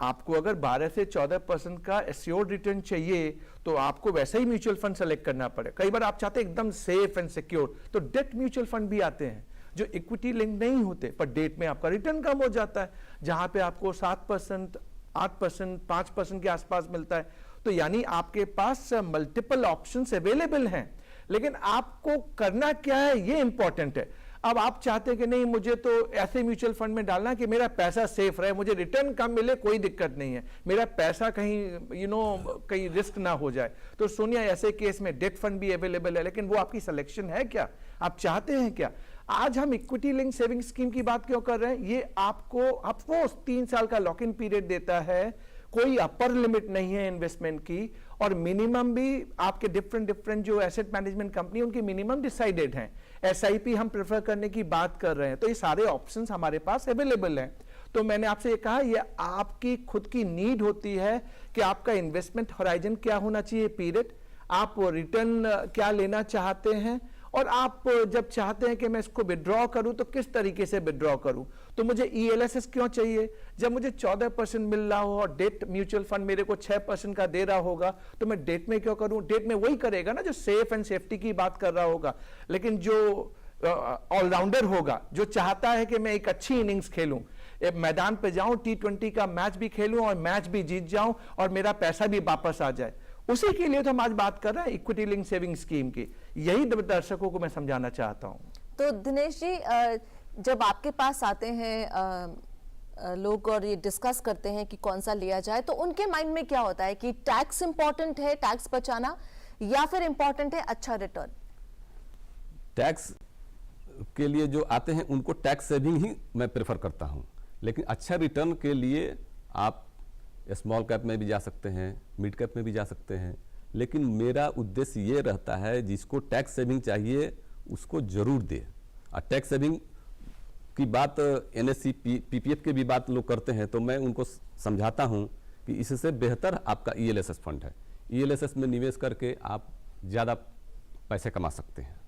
आपको अगर 12 से 14% का एश्योर्ड रिटर्न चाहिए तो आपको वैसे ही म्यूचुअल फंड सेलेक्ट करना पड़े। कई बार आप चाहते हैं एकदम सेफ एंड सिक्योर, तो डेट म्यूचुअल फंड भी आते हैं जो इक्विटी लिंक नहीं होते, पर डेट में आपका रिटर्न कम हो जाता है, जहां पे आपको 7%, 8%, 5% के आसपास मिलता है। तो यानी आपके पास मल्टीपल ऑप्शंस अवेलेबल हैं, लेकिन आपको करना क्या है ये इंपॉर्टेंट है। अब आप चाहते हैं कि नहीं, मुझे तो ऐसे म्यूचुअल फंड में डालना कि मेरा पैसा सेफ रहे, मुझे रिटर्न कम मिले कोई दिक्कत नहीं है, मेरा पैसा कहीं कहीं रिस्क ना हो जाए। तो सोनिया, ऐसे केस में डेट फंड भी अवेलेबल है, लेकिन वो आपकी सिलेक्शन है क्या, आप चाहते हैं क्या? आज हम इक्विटी लिंक सेविंग स्कीम की बात क्यों कर रहे हैं? ये आपको 3 साल का लॉक इन पीरियड देता है, कोई अपर लिमिट नहीं है इन्वेस्टमेंट की, और मिनिमम भी आपके डिफरेंट जो एसेट मैनेजमेंट कंपनी उनकी मिनिमम डिसाइडेड हैं। SIP हम प्रेफर करने की बात कर रहे हैं, तो ये सारे ऑप्शंस हमारे पास अवेलेबल हैं। तो मैंने आपसे ये कहा, ये आपकी खुद की नीड होती है कि आपका इन्वेस्टमेंट होराइजन क्या होना चाहिए, पीरियड, आप रिटर्न क्या लेना चाहते हैं, और आप जब चाहते हैं कि मैं इसको विड्रॉ करूं तो किस तरीके से विड्रॉ करूं। तो मुझे ELSS क्यों चाहिए? जब मुझे 14% मिल रहा हो और डेट म्यूचुअल फंड मेरे को 6% का दे रहा होगा, तो मैं डेट में क्यों करूं? डेट में वही करेगा ना जो सेफ एंड सेफ्टी की बात कर रहा होगा, लेकिन जो ऑलराउंडर होगा, जो चाहता है कि मैं एक अच्छी इनिंग्स खेलूं, मैदान पे जाऊं, T20 का मैच भी खेलूं और मैच भी जीत जाऊं और मेरा पैसा भी वापस आ जाए, उसी के लिए तो हम आज बात कर रहे हैं इक्विटी लिंक सेविंग स्कीम की। यही दर्शकों को मैं समझाना चाहता हूं। तो दिनेश जी, जब आपके पास आते हैं लोग और ये डिस्कस करते हैं कि कौन सा लिया जाए, तो उनके माइंड में क्या होता है कि टैक्स इंपॉर्टेंट है, टैक्स बचाना, या फिर इंपॉर्टेंट है अच्छा रिटर्न? टैक्स के लिए जो आते हैं उनको टैक्स सेविंग ही मैं प्रेफर करता हूं, लेकिन अच्छा रिटर्न के लिए आप स्मॉल कैप में भी जा सकते हैं, मिड कैप में भी जा सकते हैं, लेकिन मेरा उद्देश्य ये रहता है जिसको टैक्स सेविंग चाहिए उसको जरूर दे। और टैक्स सेविंग की बात NSE PPF के भी बात लोग करते हैं, तो मैं उनको समझाता हूं कि इससे बेहतर आपका ELSS फंड है। ELSS में निवेश करके आप ज़्यादा पैसे कमा सकते हैं।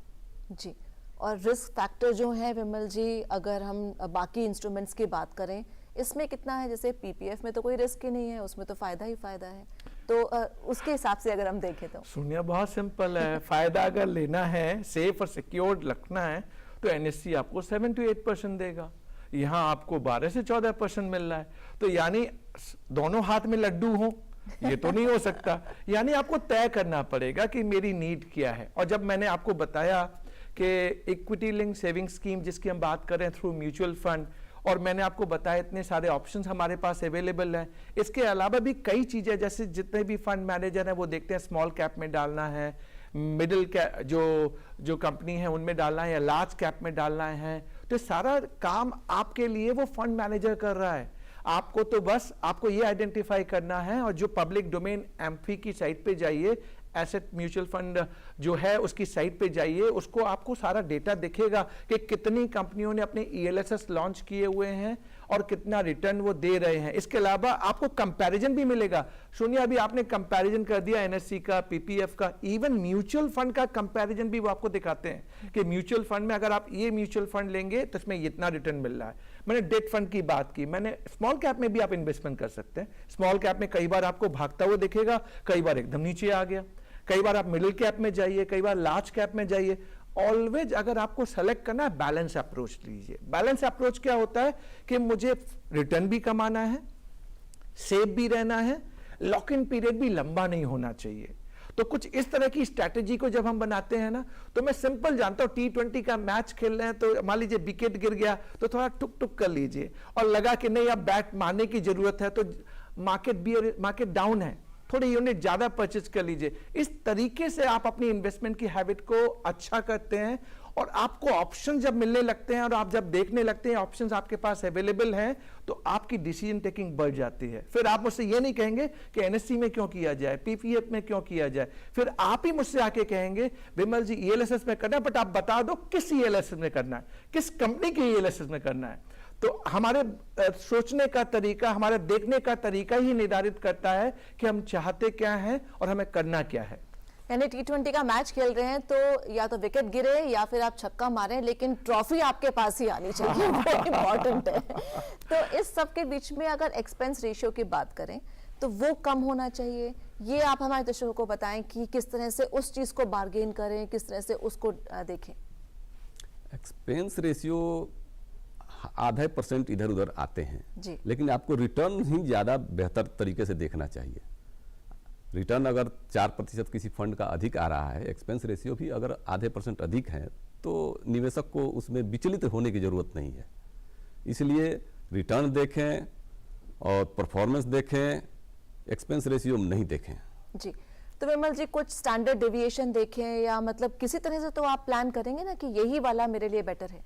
जी, और रिस्क फैक्टर जो है विमल जी, अगर हम बाकी इंस्ट्रूमेंट्स की बात करें, इसमें कितना है? जैसे PPF में तो कोई रिस्क ही नहीं है, उसमें तो फायदा ही फायदा है, तो उसके हिसाब से अगर हम देखें तो सोनिया, बहुत सिंपल है। फायदा अगर लेना है, सेफ और सिक्योर्ड रखना है, तो NSE आपको 7 to 8% देगा, यहाँ आपको 12 से 14% मिल रहा है। तो यानी दोनों हाथ में लड्डू हो, ये तो नहीं हो सकता। यानी आपको तय करना पड़ेगा कि मेरी नीड क्या है। और जब मैंने आपको बताया कि इक्विटी लिंक सेविंग स्कीम जिसकी हम बात कर रहे हैं थ्रू म्यूचुअल फंड, और मैंने आपको बताया इतने सारे ऑप्शंस हमारे पास अवेलेबल हैं। इसके अलावा भी कई चीजें, जैसे जितने भी फंड मैनेजर हैं वो देखते हैं स्मॉल कैप में डालना है, मिडिल कैप जो कंपनी है उनमें डालना है, या लार्ज कैप में डालना है। तो सारा काम आपके लिए वो फंड मैनेजर कर रहा है। आपको तो बस आपको ये आइडेंटिफाई करना है, और जो पब्लिक डोमेन एम्फी की साइट पे जाइए, एसेट म्यूचुअल फंड जो है उसकी साइट पे जाइए, उसको आपको सारा डेटा दिखेगा कि कितनी कंपनियों ने अपने ELSS लॉन्च किए हुए हैं और कितना रिटर्न वो दे रहे हैं। इसके अलावा आपको कंपैरिजन भी मिलेगा। सुनिए, अभी आपने कंपैरिजन कर दिया NSE का, PPF का, इवन म्यूचुअल फंड का कंपैरिजन भी वो आपको दिखाते हैं कि म्यूचुअल फंड में अगर आप ये म्यूचुअल फंड लेंगे तो इसमें इतना रिटर्न मिल रहा है। मैंने डेट फंड की बात की, मैंने स्मॉल कैप में भी आप इन्वेस्टमेंट कर सकते हैं। स्मॉल कैप में कई बार आपको भागता हुआ दिखेगा, कई बार एकदम नीचे आ गया, कई बार आप मिडिल कैप में जाइए, कई बार लार्ज कैप में जाइए। ऑलवेज अगर आपको सेलेक्ट करना है, बैलेंस अप्रोच लीजिए। बैलेंस अप्रोच क्या होता है कि मुझे रिटर्न भी कमाना है, सेफ भी रहना है, लॉक इन पीरियड भी लंबा नहीं होना चाहिए। तो कुछ इस तरह की स्ट्रैटेजी को जब हम बनाते हैं ना, तो मैं सिंपल जानता हूं T20 का मैच खेल रहे हैं तो मान लीजिए विकेट गिर गया तो थोड़ा टुक टुक कर लीजिए, और लगा कि नहीं अब बैट मारने की जरूरत है तो मार्केट डाउन है, थोड़ी यूनिट ज्यादा परचेज कर लीजिए। इस तरीके से आप अपनी इन्वेस्टमेंट की हैबिट को अच्छा करते हैं, और आपको ऑप्शन जब मिलने लगते हैं और आप जब देखने लगते हैं ऑप्शंस आपके पास अवेलेबल हैं, तो आपकी डिसीजन टेकिंग बढ़ जाती है। फिर आप मुझसे ये नहीं कहेंगे कि एनएससी में क्यों किया जाए, पीपीएफ में क्यों किया जाए, फिर आप ही मुझसे आके कहेंगे विमल जी ईएलएसएस में करना है, बट आप बता दो किस ईएलएसएस में करना है, किस कंपनी के ईएलएसएस में करना है। तो हमारे सोचने का तरीका, हमारे देखने का तरीका ही निर्धारित करता है कि हम चाहते क्या हैं और हमें करना क्या है। यानी T20 का मैच खेल रहे हैं तो या तो विकेट गिरे या फिर आप छक्का मारें, लेकिन ट्रॉफी आपके पास ही आनी चाहिए, वो इम्पोर्टेंट है। तो इस सब के बीच में अगर एक्सपेंस रेशियो की बात करें तो वो कम होना चाहिए। ये आप हमारे दर्शकों को बताएं कि किस तरह से उस चीज को बार्गेन करें, किस तरह से उसको देखें। एक्सपेंस रेशियो आधा % इधर उधर आते हैं जी। लेकिन आपको रिटर्न ही ज़्यादा बेहतर तरीके से देखना चाहिए। रिटर्न अगर 4% किसी फंड का अधिक आ रहा है, एक्सपेंस रेशियो भी अगर आधे % अधिक है, तो निवेशक को उसमें विचलित होने की ज़रूरत नहीं है। इसलिए रिटर्न देखें और परफॉर्मेंस देखें, एक्सपेंस रेशियो नहीं देखें। जी, तो विमल जी कुछ स्टैंडर्ड डेविएशन देखें या मतलब किसी तरह से तो आप प्लान करेंगे ना कि यही वाला मेरे लिए बेटर है।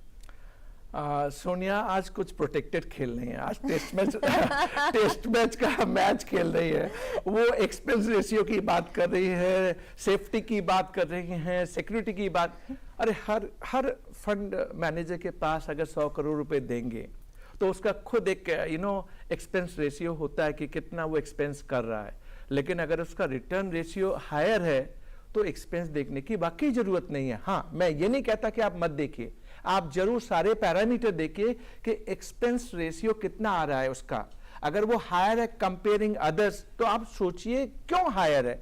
सोनिया आज कुछ प्रोटेक्टेड खेल रही है, आज टेस्ट मैच का मैच खेल रही है, वो एक्सपेंस रेशियो की बात कर रही है, सेफ्टी की बात कर रही है, सिक्योरिटी की बात। अरे हर फंड मैनेजर के पास अगर 100 करोड़ रुपए देंगे तो उसका खुद एक एक्सपेंस रेशियो होता है कि कितना वो एक्सपेंस कर रहा है। लेकिन अगर उसका रिटर्न रेशियो हायर है तो एक्सपेंस देखने की वाकई जरूरत नहीं है। हाँ, मैं ये नहीं कहता कि आप मत देखिए, आप जरूर सारे पैरामीटर देखिए कि एक्सपेंस रेशियो कितना आ रहा है उसका। अगर वो हायर है कंपेयरिंग अदर्स तो आप सोचिए क्यों हायर है।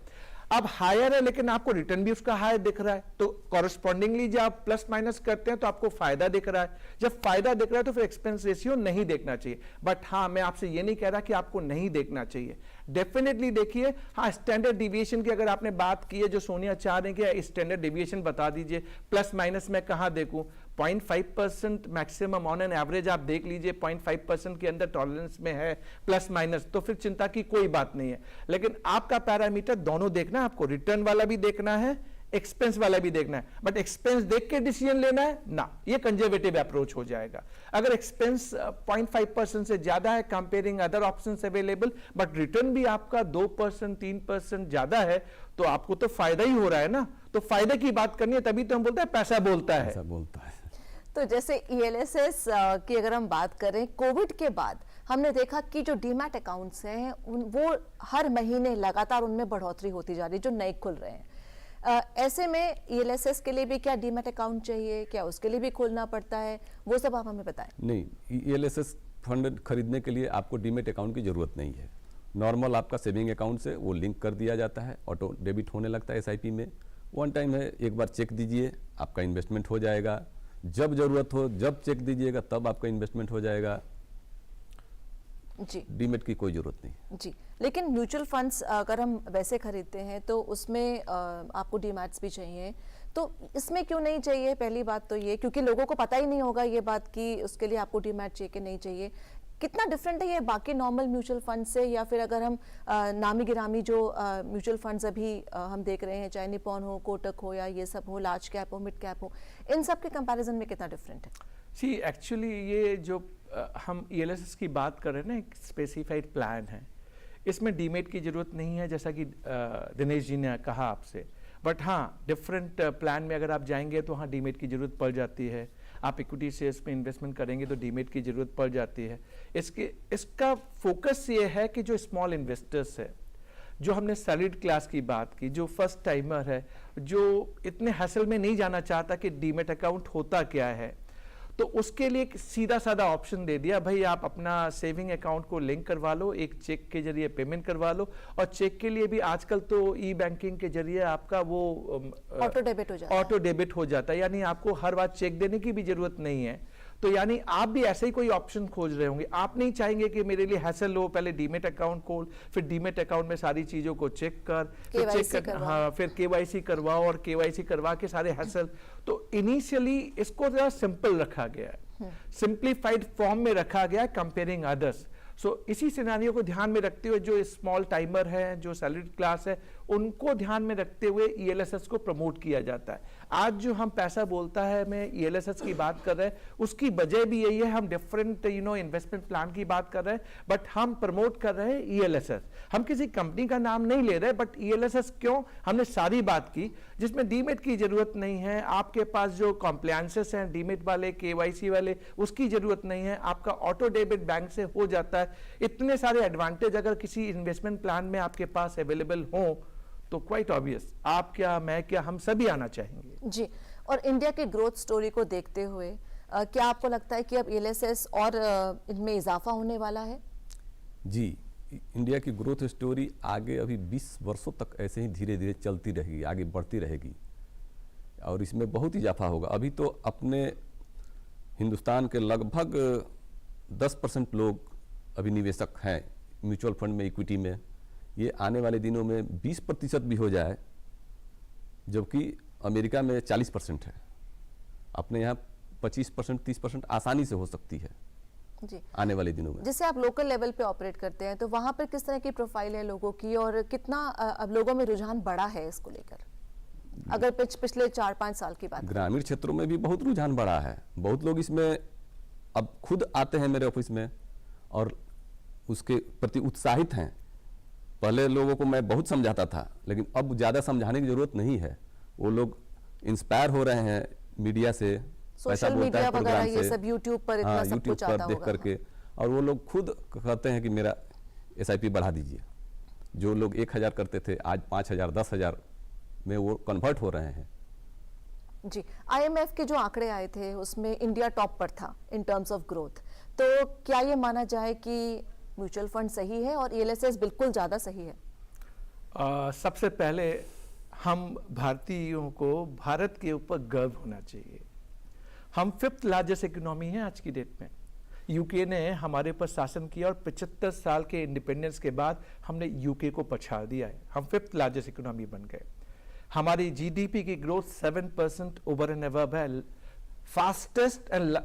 अब हायर है लेकिन आपको रिटर्न भी उसका हायर दिख रहा है, तो कॉरेस्पॉन्डिंगली जब आप प्लस माइनस करते हैं तो आपको फायदा दिख रहा है। जब फायदा दिख रहा है तो फिर एक्सपेंस रेशियो नहीं देखना चाहिए। बट हाँ, मैं आपसे ये नहीं कह रहा कि आपको नहीं देखना चाहिए, डेफिनेटली देखिए। हाँ, स्टैंडर्ड डिविएशन की अगर आपने बात की है, जो सोनिया चाह रहे हैं कि स्टैंडर्ड डिविएशन बता दीजिए, प्लस माइनस में कहाँ देखूं। 0.5% मैक्सिमम ऑन एन एवरेज आप देख लीजिए, 0.5% के अंदर टॉलरेंस में है प्लस माइनस, तो फिर चिंता की कोई बात नहीं है। लेकिन आपका पैरामीटर दोनों देखना है, आपको रिटर्न वाला भी देखना है, एक्सपेंस वाला भी देखना है। बट एक्सपेंस देख के डिसीजन लेना है ना, ये कंजर्वेटिव अप्रोच हो जाएगा। अगर एक्सपेंस 0.5% से ज्यादा है comparing other options available, but return भी आपका 2% 3% ज्यादा है, तो आपको तो फायदा ही हो रहा है ना। तो फायदे की बात करनी है, तभी तो हम बोलते हैं पैसा बोलता है। ऐसा बोलता है। तो जैसे ईएलएसएस की अगर हम बात करें, कोविड के बाद हमने देखा कि जो डीमैट अकाउंट्स हैं वो हर महीने लगातार उनमें बढ़ोतरी होती जा रही है, जो नए खुल रहे हैं। ऐसे में ईएलएसएस के लिए भी क्या डीमैट अकाउंट चाहिए, क्या उसके लिए भी खोलना पड़ता है, वो सब आप हमें बताएं। नहीं, ईएलएसएस फंड खरीदने के लिए आपको डीमैट अकाउंट की जरूरत नहीं है। नॉर्मल आपका सेविंग अकाउंट से वो लिंक कर दिया जाता है, ऑटो डेबिट होने लगता है एसआईपी में। वन टाइम है, एक बार चेक दीजिए, आपका इन्वेस्टमेंट हो जाएगा। जब जरूरत हो, जब चेक दीजिएगा, तब आपका इन्वेस्टमेंट हो जाएगा। जी, डीमैट की कोई जरूरत नहीं। जी, लेकिन म्यूचुअल फंड्स अगर हम वैसे खरीदते हैं तो उसमें आपको डीमैट्स भी चाहिए, तो इसमें क्यों नहीं चाहिए? पहली बात तो ये, क्योंकि लोगों को पता ही नहीं होगा ये बात कि उसके लिए आपको डीमैट चाहिए कि नहीं चाहिए। कितना डिफरेंट है ये बाकी नॉर्मल म्यूचुअल फंड से? या फिर अगर हम नामी गिरामी जो म्यूचुअल फंड्स अभी हम देख रहे हैं, चाहे निपॉन हो, कोटक हो, या ये सब हो, लार्ज कैप हो, मिड कैप हो, इन सब के कंपैरिजन में कितना डिफरेंट है? सी एक्चुअली ये जो हम ईएलएसएस की बात कर रहे हैं ना, एक स्पेसिफाइड प्लान है, इसमें डीमेट की जरूरत नहीं है, जैसा कि दिनेश जी ने कहा आपसे। बट हाँ, डिफरेंट प्लान में अगर आप जाएंगे तो हाँ डीमेट की जरूरत पड़ जाती है। आप इक्विटी शेयर्स में इन्वेस्टमेंट करेंगे तो डीमेट की जरूरत पड़ जाती है। इसका फोकस ये है कि जो स्मॉल इन्वेस्टर्स है, जो हमने सैलरीड क्लास की बात की, जो फर्स्ट टाइमर है, जो इतने हैसल में नहीं जाना चाहता कि डीमेट अकाउंट होता क्या है, तो उसके लिए एक सीधा साधा ऑप्शन दे दिया, भाई आप अपना सेविंग अकाउंट को लिंक करवा लो, एक चेक के जरिए पेमेंट करवा लो। और चेक के लिए भी आजकल तो ई बैंकिंग के जरिए आपका वो ऑटो डेबिट हो जाता है। ऑटो डेबिट हो जाता है, यानी आपको हर बार चेक देने की भी जरूरत नहीं है। तो यानी आप भी ऐसे ही कोई ऑप्शन खोज रहे होंगे। आप नहीं चाहेंगे कि मेरे लिए हैसल हो, पहले डीमेट अकाउंट खोल, फिर डीमेट अकाउंट में सारी चीजों को चेक कर, फिर KYC कर, हाँ, फिर केवाईसी करवाओ और केवाईसी करवा के सारे हैसल। तो इनिशियली इसको जरा सिंपल रखा गया है, सिंप्लीफाइड फॉर्म में रखा गया है कंपेयरिंग अदर्स। इसी सिनेरियो को ध्यान में रखते हुए जो स्मॉल टाइमर है, जो सैलरीड क्लास है, उनको ध्यान में रखते हुए ईएलएसएस को प्रमोट किया जाता है। आज जो हम पैसा बोलता है, मैं ईएलएसएस की बात कर रहे हैं, उसकी वजह भी यही है, हम डिफरेंट इन्वेस्टमेंट प्लान की बात कर रहे हैं, बट हम प्रमोट कर रहे हैं ईएलएसएस। हम किसी कंपनी का नाम नहीं ले रहे, बट ईएलएसएस क्यों, हमने सारी बात की जिसमें डीमेट की जरूरत नहीं है, आपके पास जो कॉम्प्लायंसेस हैं डीमेट वाले, केवाईसी वाले, उसकी जरूरत नहीं है, आपका ऑटो डेबिट बैंक से हो जाता है। इतने सारे एडवांटेज अगर किसी इन्वेस्टमेंट प्लान में आपके पास अवेलेबल हो तो क्वाइट ऑब्वियस आप क्या, मैं क्या, हम सभी आना चाहेंगे जी। और इंडिया के ग्रोथ स्टोरी को देखते हुए क्या आपको लगता है कि अब ईएलएसएस और इनमें इजाफा होने वाला है? जी, इंडिया की ग्रोथ स्टोरी आगे अभी 20 वर्षों तक ऐसे ही धीरे धीरे चलती रहेगी, आगे बढ़ती रहेगी और इसमें बहुत इजाफा होगा। अभी तो अपने हिंदुस्तान के लगभग 10% लोग अभी निवेशक हैं म्यूचुअल फंड में, इक्विटी में। ये आने वाले दिनों में 20% भी हो जाए, जबकि अमेरिका में 40% है। अपने यहाँ 25%, 30% आसानी से हो सकती है जी आने वाले दिनों में। जैसे आप लोकल लेवल पे ऑपरेट करते हैं तो वहां पर किस तरह की प्रोफाइल है लोगों की और कितना अब लोगों में रुझान बढ़ा है इसको लेकर, अगर पिछले 4-5 साल की बात? ग्रामीण क्षेत्रों में भी बहुत रुझान बढ़ा है। बहुत लोग इसमें अब खुद आते हैं मेरे ऑफिस में और उसके प्रति उत्साहित हैं। पहले लोगों को मैं बहुत समझाता था, लेकिन अब ज़्यादा समझाने की जरूरत नहीं है। वो लोग इंस्पायर हो रहे हैं मीडिया से, सोशल मीडिया वगैरह ये सब यूट्यूब पर इतना सब कुछ आता देख होगा, करके, और वो लोग खुद कहते हैं कि मेरा एसआईपी बढ़ा दीजिए। जो लोग 1000 करते थे आज 5000, 10,000 में वो कन्वर्ट हो रहे हैं। जी। आईएमएफ के जो आंकड़े आए थे उसमें इंडिया टॉप पर था इन टर्म्स ऑफ ग्रोथ, तो क्या ये माना जाए कि म्यूचुअल फंड सही है और ईएलएसएस बिल्कुल ज्यादा सही है? सबसे पहले हम भारतीयों को भारत के ऊपर गर्व होना चाहिए। हम 5th लार्जेस्ट इकोनॉमी हैं आज की डेट में। यूके ने हमारे ऊपर शासन किया और 75 साल के इंडिपेंडेंस के बाद हमने यूके को पछाड़ दिया है। हम 5th लार्जेस्ट इकोनॉमी बन गए। हमारी जीडीपी की ग्रोथ 7% ओवर एंड अबव है, फास्टेस्ट। एंड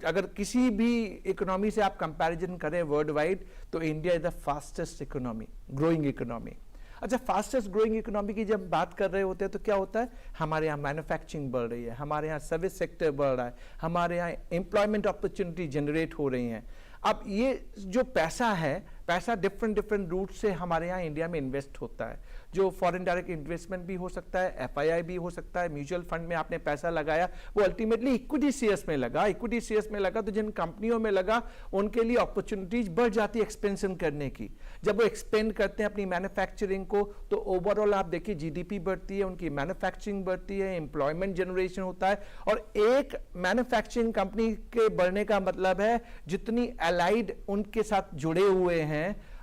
अगर किसी भी इकोनॉमी से आप कंपैरिजन करें वर्ल्ड वाइड तो India is the fastest economy, growing economy. अच्छा, फास्टेस्ट ग्रोइंग इकोनॉमी की जब बात कर रहे होते हैं तो क्या होता है, हमारे यहाँ मैन्युफैक्चरिंग बढ़ रही है, हमारे यहाँ सर्विस सेक्टर बढ़ रहा है, हमारे यहाँ एम्प्लॉयमेंट अपॉर्चुनिटी जनरेट हो रही हैं। अब ये जो पैसा है, पैसा डिफरेंट रूट से हमारे यहाँ इंडिया में इन्वेस्ट होता है। जो फॉरेन डायरेक्ट इन्वेस्टमेंट भी हो सकता है, एफआईआई भी हो सकता है, म्यूचुअल फंड में आपने पैसा लगाया वो अल्टीमेटली इक्विटी शेयर्स में लगा। इक्विटी शेयर्स में लगा तो जिन कंपनियों में लगा उनके लिए अपॉर्चुनिटीज बढ़ जाती है एक्सपेंशन करने की। जब वो एक्सपेंड करते हैं अपनी मैन्युफैक्चरिंग को तो ओवरऑल आप देखिए जीडीपी बढ़ती है, उनकी मैन्युफैक्चरिंग बढ़ती है, एम्प्लॉयमेंट जनरेशन होता है। और एक मैन्युफैक्चरिंग कंपनी के बढ़ने का मतलब है जितनी अलाइड उनके साथ जुड़े हुए हैं,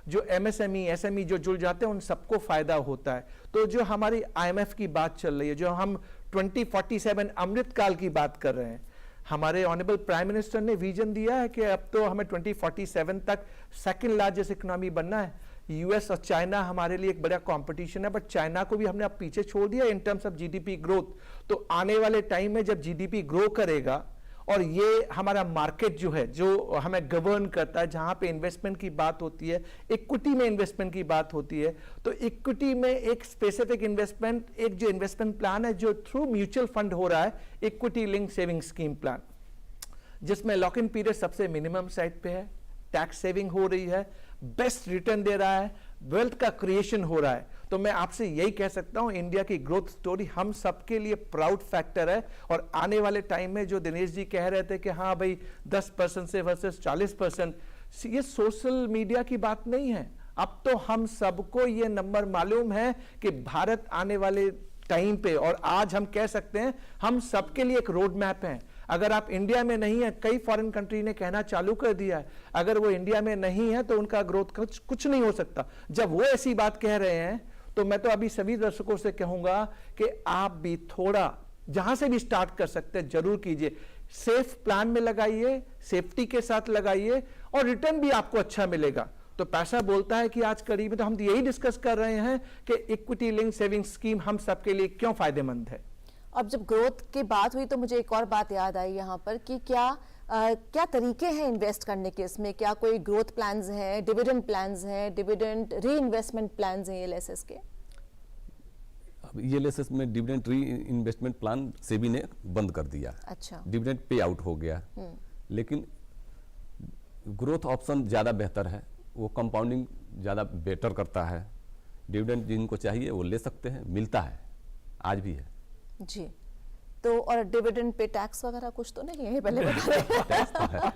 जो एमएसएमई एसएमई जो जुड़ जाते हैं उन सबको फायदा होता है। तो जो हमारी आईएमएफ की बात चल रही है, जो हम 2047 अमृत काल की बात कर रहे हैं, हमारे ऑनरेबल प्राइम मिनिस्टर ने विजन दिया है कि अब तो हमें 2047 तक सेकंड लार्जेस्ट इकोनॉमी बनना है। यूएस और चाइना हमारे लिए एक बड़ा कंपटीशन है, बट चाइना को भी हमने अब पीछे छोड़ दिया in terms of GDP growth. तो आने वाले टाइम में जब जीडीपी ग्रो करेगा और ये हमारा मार्केट जो है, जो हमें गवर्न करता है, जहां पे इन्वेस्टमेंट की बात होती है, इक्विटी में इन्वेस्टमेंट की बात होती है, तो इक्विटी में एक स्पेसिफिक इन्वेस्टमेंट, एक जो इन्वेस्टमेंट प्लान है जो थ्रू म्यूचुअल फंड हो रहा है, equity link saving scheme plan, जिसमें लॉक इन पीरियड सबसे मिनिमम साइड पे है, टैक्स सेविंग हो रही है, बेस्ट रिटर्न दे रहा है, वेल्थ का क्रिएशन हो रहा है। तो मैं आपसे यही कह सकता हूं इंडिया की ग्रोथ स्टोरी हम सबके लिए प्राउड फैक्टर है। और आने वाले टाइम में जो दिनेश जी कह रहे थे कि हाँ भाई 10% से वर्सेस 40%, ये सोशल मीडिया की बात नहीं है। अब तो हम सबको ये नंबर मालूम है कि भारत आने वाले टाइम पे, और आज हम कह सकते हैं हम सबके लिए एक रोड मैप है। अगर आप इंडिया में नहीं है, कई फॉरेन कंट्री ने कहना चालू कर दिया है, अगर वो इंडिया में नहीं है तो उनका ग्रोथ कुछ नहीं हो सकता। जब वो ऐसी बात कह रहे हैं तो मैं तो अभी सभी दर्शकों से कहूंगा कि आप भी थोड़ा जहां से भी स्टार्ट कर सकते हैं जरूर कीजिए। सेफ प्लान में लगाइए, सेफ्टी के साथ लगाइए और रिटर्न भी आपको अच्छा मिलेगा। तो पैसा बोलता है कि आज कड़ी में तो हम यही डिस्कस कर रहे हैं कि इक्विटी लिंक सेविंग स्कीम हम सबके लिए क्यों फायदेमंद है। अब जब ग्रोथ की बात हुई तो मुझे एक और बात याद आई यहाँ पर कि क्या तरीके हैं इन्वेस्ट करने के, इसमें क्या कोई ग्रोथ प्लान्स हैं, डिविडेंड प्लान्स हैं, डिविडेंड री इन्वेस्टमेंट प्लान्स हैं ELSS के? अब ELSS में डिविडेंड री इन्वेस्टमेंट प्लान सेबी ने बंद कर दिया। अच्छा। डिविडेंड पे आउट हो गया, लेकिन ग्रोथ ऑप्शन ज़्यादा बेहतर है, वो कंपाउंडिंग ज़्यादा बेटर करता है। डिविडेंड जिनको चाहिए वो ले सकते हैं, मिलता है, आज भी है जी। तो और डिविडेंड पे टैक्स वगैरह कुछ तो नहीं है, पहले बता दें।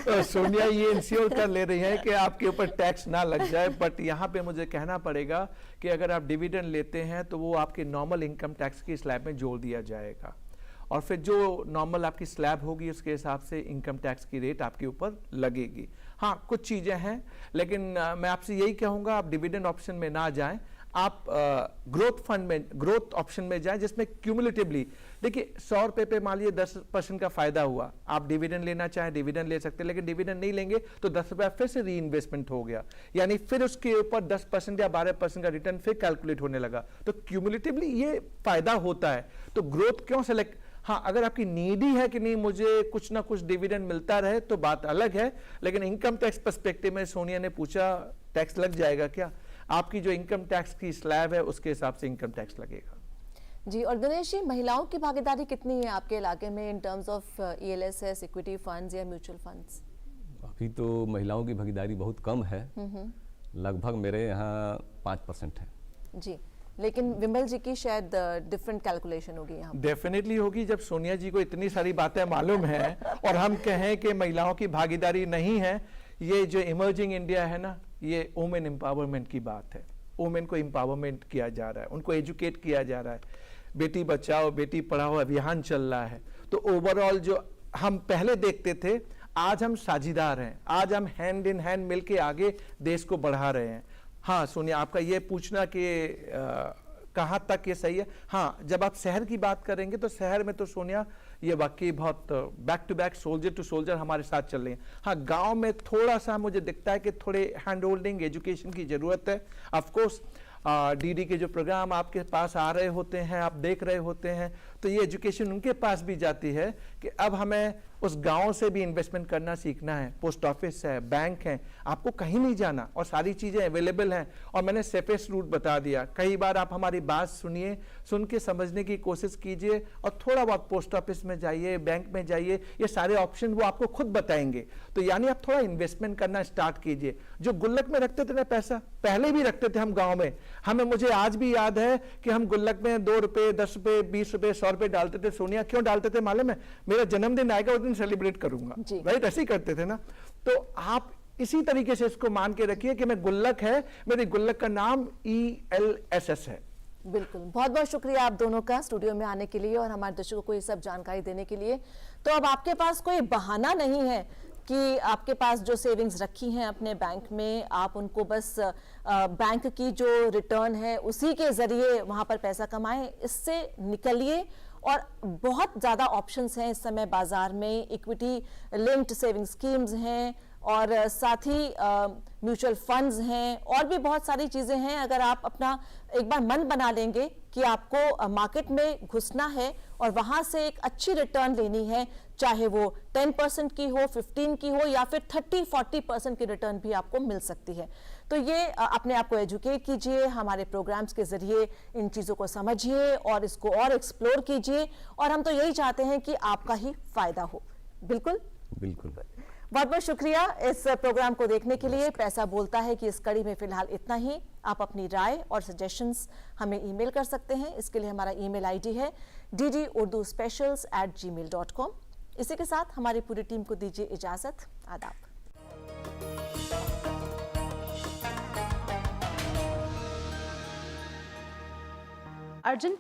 तो सोनिया ये इंश्योर कर ले रही है कि आपके ऊपर टैक्स ना लग जाए, बट यहाँ पे मुझे कहना पड़ेगा कि अगर आप डिविडेंड लेते हैं तो वो आपके नॉर्मल इनकम टैक्स की स्लैब में जोड़ दिया जाएगा और फिर जो नॉर्मल आपकी स्लैब होगी उसके हिसाब से इनकम टैक्स की रेट आपके ऊपर लगेगी। हाँ, कुछ चीज़ें हैं, लेकिन मैं आपसे यही कहूँगा आप डिविडेंड ऑप्शन में ना जाएं, आप ग्रोथ फंड में, ग्रोथ ऑप्शन में जाएं जिसमें क्यूमुलेटिवली, देखिए 100 रुपये पे मान लीजिए 10% का फायदा हुआ, आप डिविडेंड लेना चाहें डिविडेंड ले सकते हैं, लेकिन डिविडेंड नहीं लेंगे तो 10 रुपया फिर से री इन्वेस्टमेंट हो गया, यानी फिर उसके ऊपर 10% या 12% का रिटर्न फिर कैलकुलेट होने लगा। तो क्यूमुलेटिवली ये फायदा होता है। तो ग्रोथ क्यों सेलेक्ट, हाँ अगर आपकी नीड ही है कि नहीं मुझे कुछ ना कुछ डिविडेंड मिलता रहे तो बात अलग है, लेकिन इनकम टैक्स पर्सपेक्टिव में सोनिया ने पूछा टैक्स लग जाएगा क्या, आपकी जो इनकम टैक्स की स्लैब है उसके हिसाब से इनकम टैक्स लगेगा। जी। और दिनेश जी, महिलाओं की भागीदारी कितनी है आपके इलाके में in terms of ELSS, equity funds या म्यूचुअल फंड्स? अभी तो महिलाओं की भागीदारी बहुत कम है, लगभग मेरे यहाँ 5% है जी, लेकिन विमल जी की शायद डिफरेंट कैलकुलेशन होगी यहाँ। डेफिनेटली होगी, जब सोनिया जी को इतनी सारी बातें मालूम है और हम कहें कि महिलाओं की भागीदारी नहीं है। ये जो इमर्जिंग इंडिया है ना, ये वुमेन एम्पावरमेंट की बात है। वुमेन को एम्पावरमेंट किया जा रहा है, उनको एजुकेट किया जा रहा है, बेटी बचाओ बेटी पढ़ाओ अभियान चल रहा है। तो ओवरऑल जो हम पहले देखते थे, आज हम साझीदार हैं, आज हम हैंड इन हैंड मिलके आगे देश को बढ़ा रहे हैं। हाँ सोनिया, आपका ये पूछना कि कहाँ तक ये सही है, हाँ जब आप शहर की बात करेंगे तो शहर में तो सोनिया ये वाकई बहुत back to back soldier to soldier हमारे साथ चल रही हैं। हाँ गांव में थोड़ा सा मुझे दिखता है कि थोड़े हैंड होल्डिंग एजुकेशन की ज़रूरत है। ऑफ कोर्स DD के जो प्रोग्राम आपके पास आ रहे होते हैं, आप देख रहे होते हैं, तो ये एजुकेशन उनके पास भी जाती है कि अब हमें उस गांव से भी इन्वेस्टमेंट करना सीखना है। पोस्ट ऑफिस है, बैंक है, आपको कहीं नहीं जाना और सारी चीज़ें अवेलेबल हैं। और मैंने सेफेस्ट रूट बता दिया। कई बार आप हमारी बात सुनिए, सुन के समझने की कोशिश कीजिए और थोड़ा बहुत पोस्ट ऑफिस में जाइए, बैंक में जाइए, ये सारे ऑप्शन वो आपको खुद बताएंगे। तो यानी आप थोड़ा इन्वेस्टमेंट करना स्टार्ट कीजिए। जो गुल्लक में रखते थे ना पैसा, पहले भी रखते थे हम गाँव में, मुझे आज भी याद है कि हम गुल्लक में 2 रुपए 10 रुपए 20 रुपए 100 रुपए डालते थे। सोनिया क्यों डालते थे मालूम है? मेरा जन्मदिन आएगा उस दिन सेलिब्रेट करूंगा, राइट? ऐसे ही करते थे ना। तो आप इसी तरीके से इसको मान के रखिए कि मैं गुल्लक है, मेरे गुल्लक का नाम ELSS है। बिल्कुल, बहुत बहुत शुक्रिया आप दोनों का स्टूडियो में आने के लिए और हमारे दर्शकों को ये सब जानकारी देने के लिए। तो अब आपके पास कोई बहाना नहीं है कि आपके पास जो सेविंग्स रखी हैं अपने बैंक में, आप उनको बस बैंक की जो रिटर्न है उसी के जरिए वहां पर पैसा कमाएं। इससे निकलिए और बहुत ज़्यादा ऑप्शंस हैं इस समय बाजार में। इक्विटी लिंक्ड सेविंग स्कीम्स हैं और साथ ही म्यूचुअल फंड्स हैं और भी बहुत सारी चीज़ें हैं। अगर आप अपना एक बार मन बना लेंगे कि आपको मार्केट में घुसना है और वहाँ से एक अच्छी रिटर्न लेनी है, चाहे वो 10% की हो, 15 की हो या फिर 30-40% की रिटर्न भी आपको मिल सकती है। तो ये अपने आप को एजुकेट कीजिए, हमारे प्रोग्राम्स के जरिए इन चीज़ों को समझिए और इसको और एक्सप्लोर कीजिए। और हम तो यही चाहते हैं कि आपका ही फायदा हो। बिल्कुल बिल्कुल। बहुत बहुत शुक्रिया इस प्रोग्राम को देखने के लिए। पैसा बोलता है कि इस कड़ी में फिलहाल इतना ही। आप अपनी राय और सजेशंस हमें ईमेल कर सकते हैं। इसके लिए हमारा ईमेल आईडी है ddurduspecials@gmail.com। इसी के साथ हमारी पूरी टीम को दीजिए इजाजत। आदाब। अर्जुन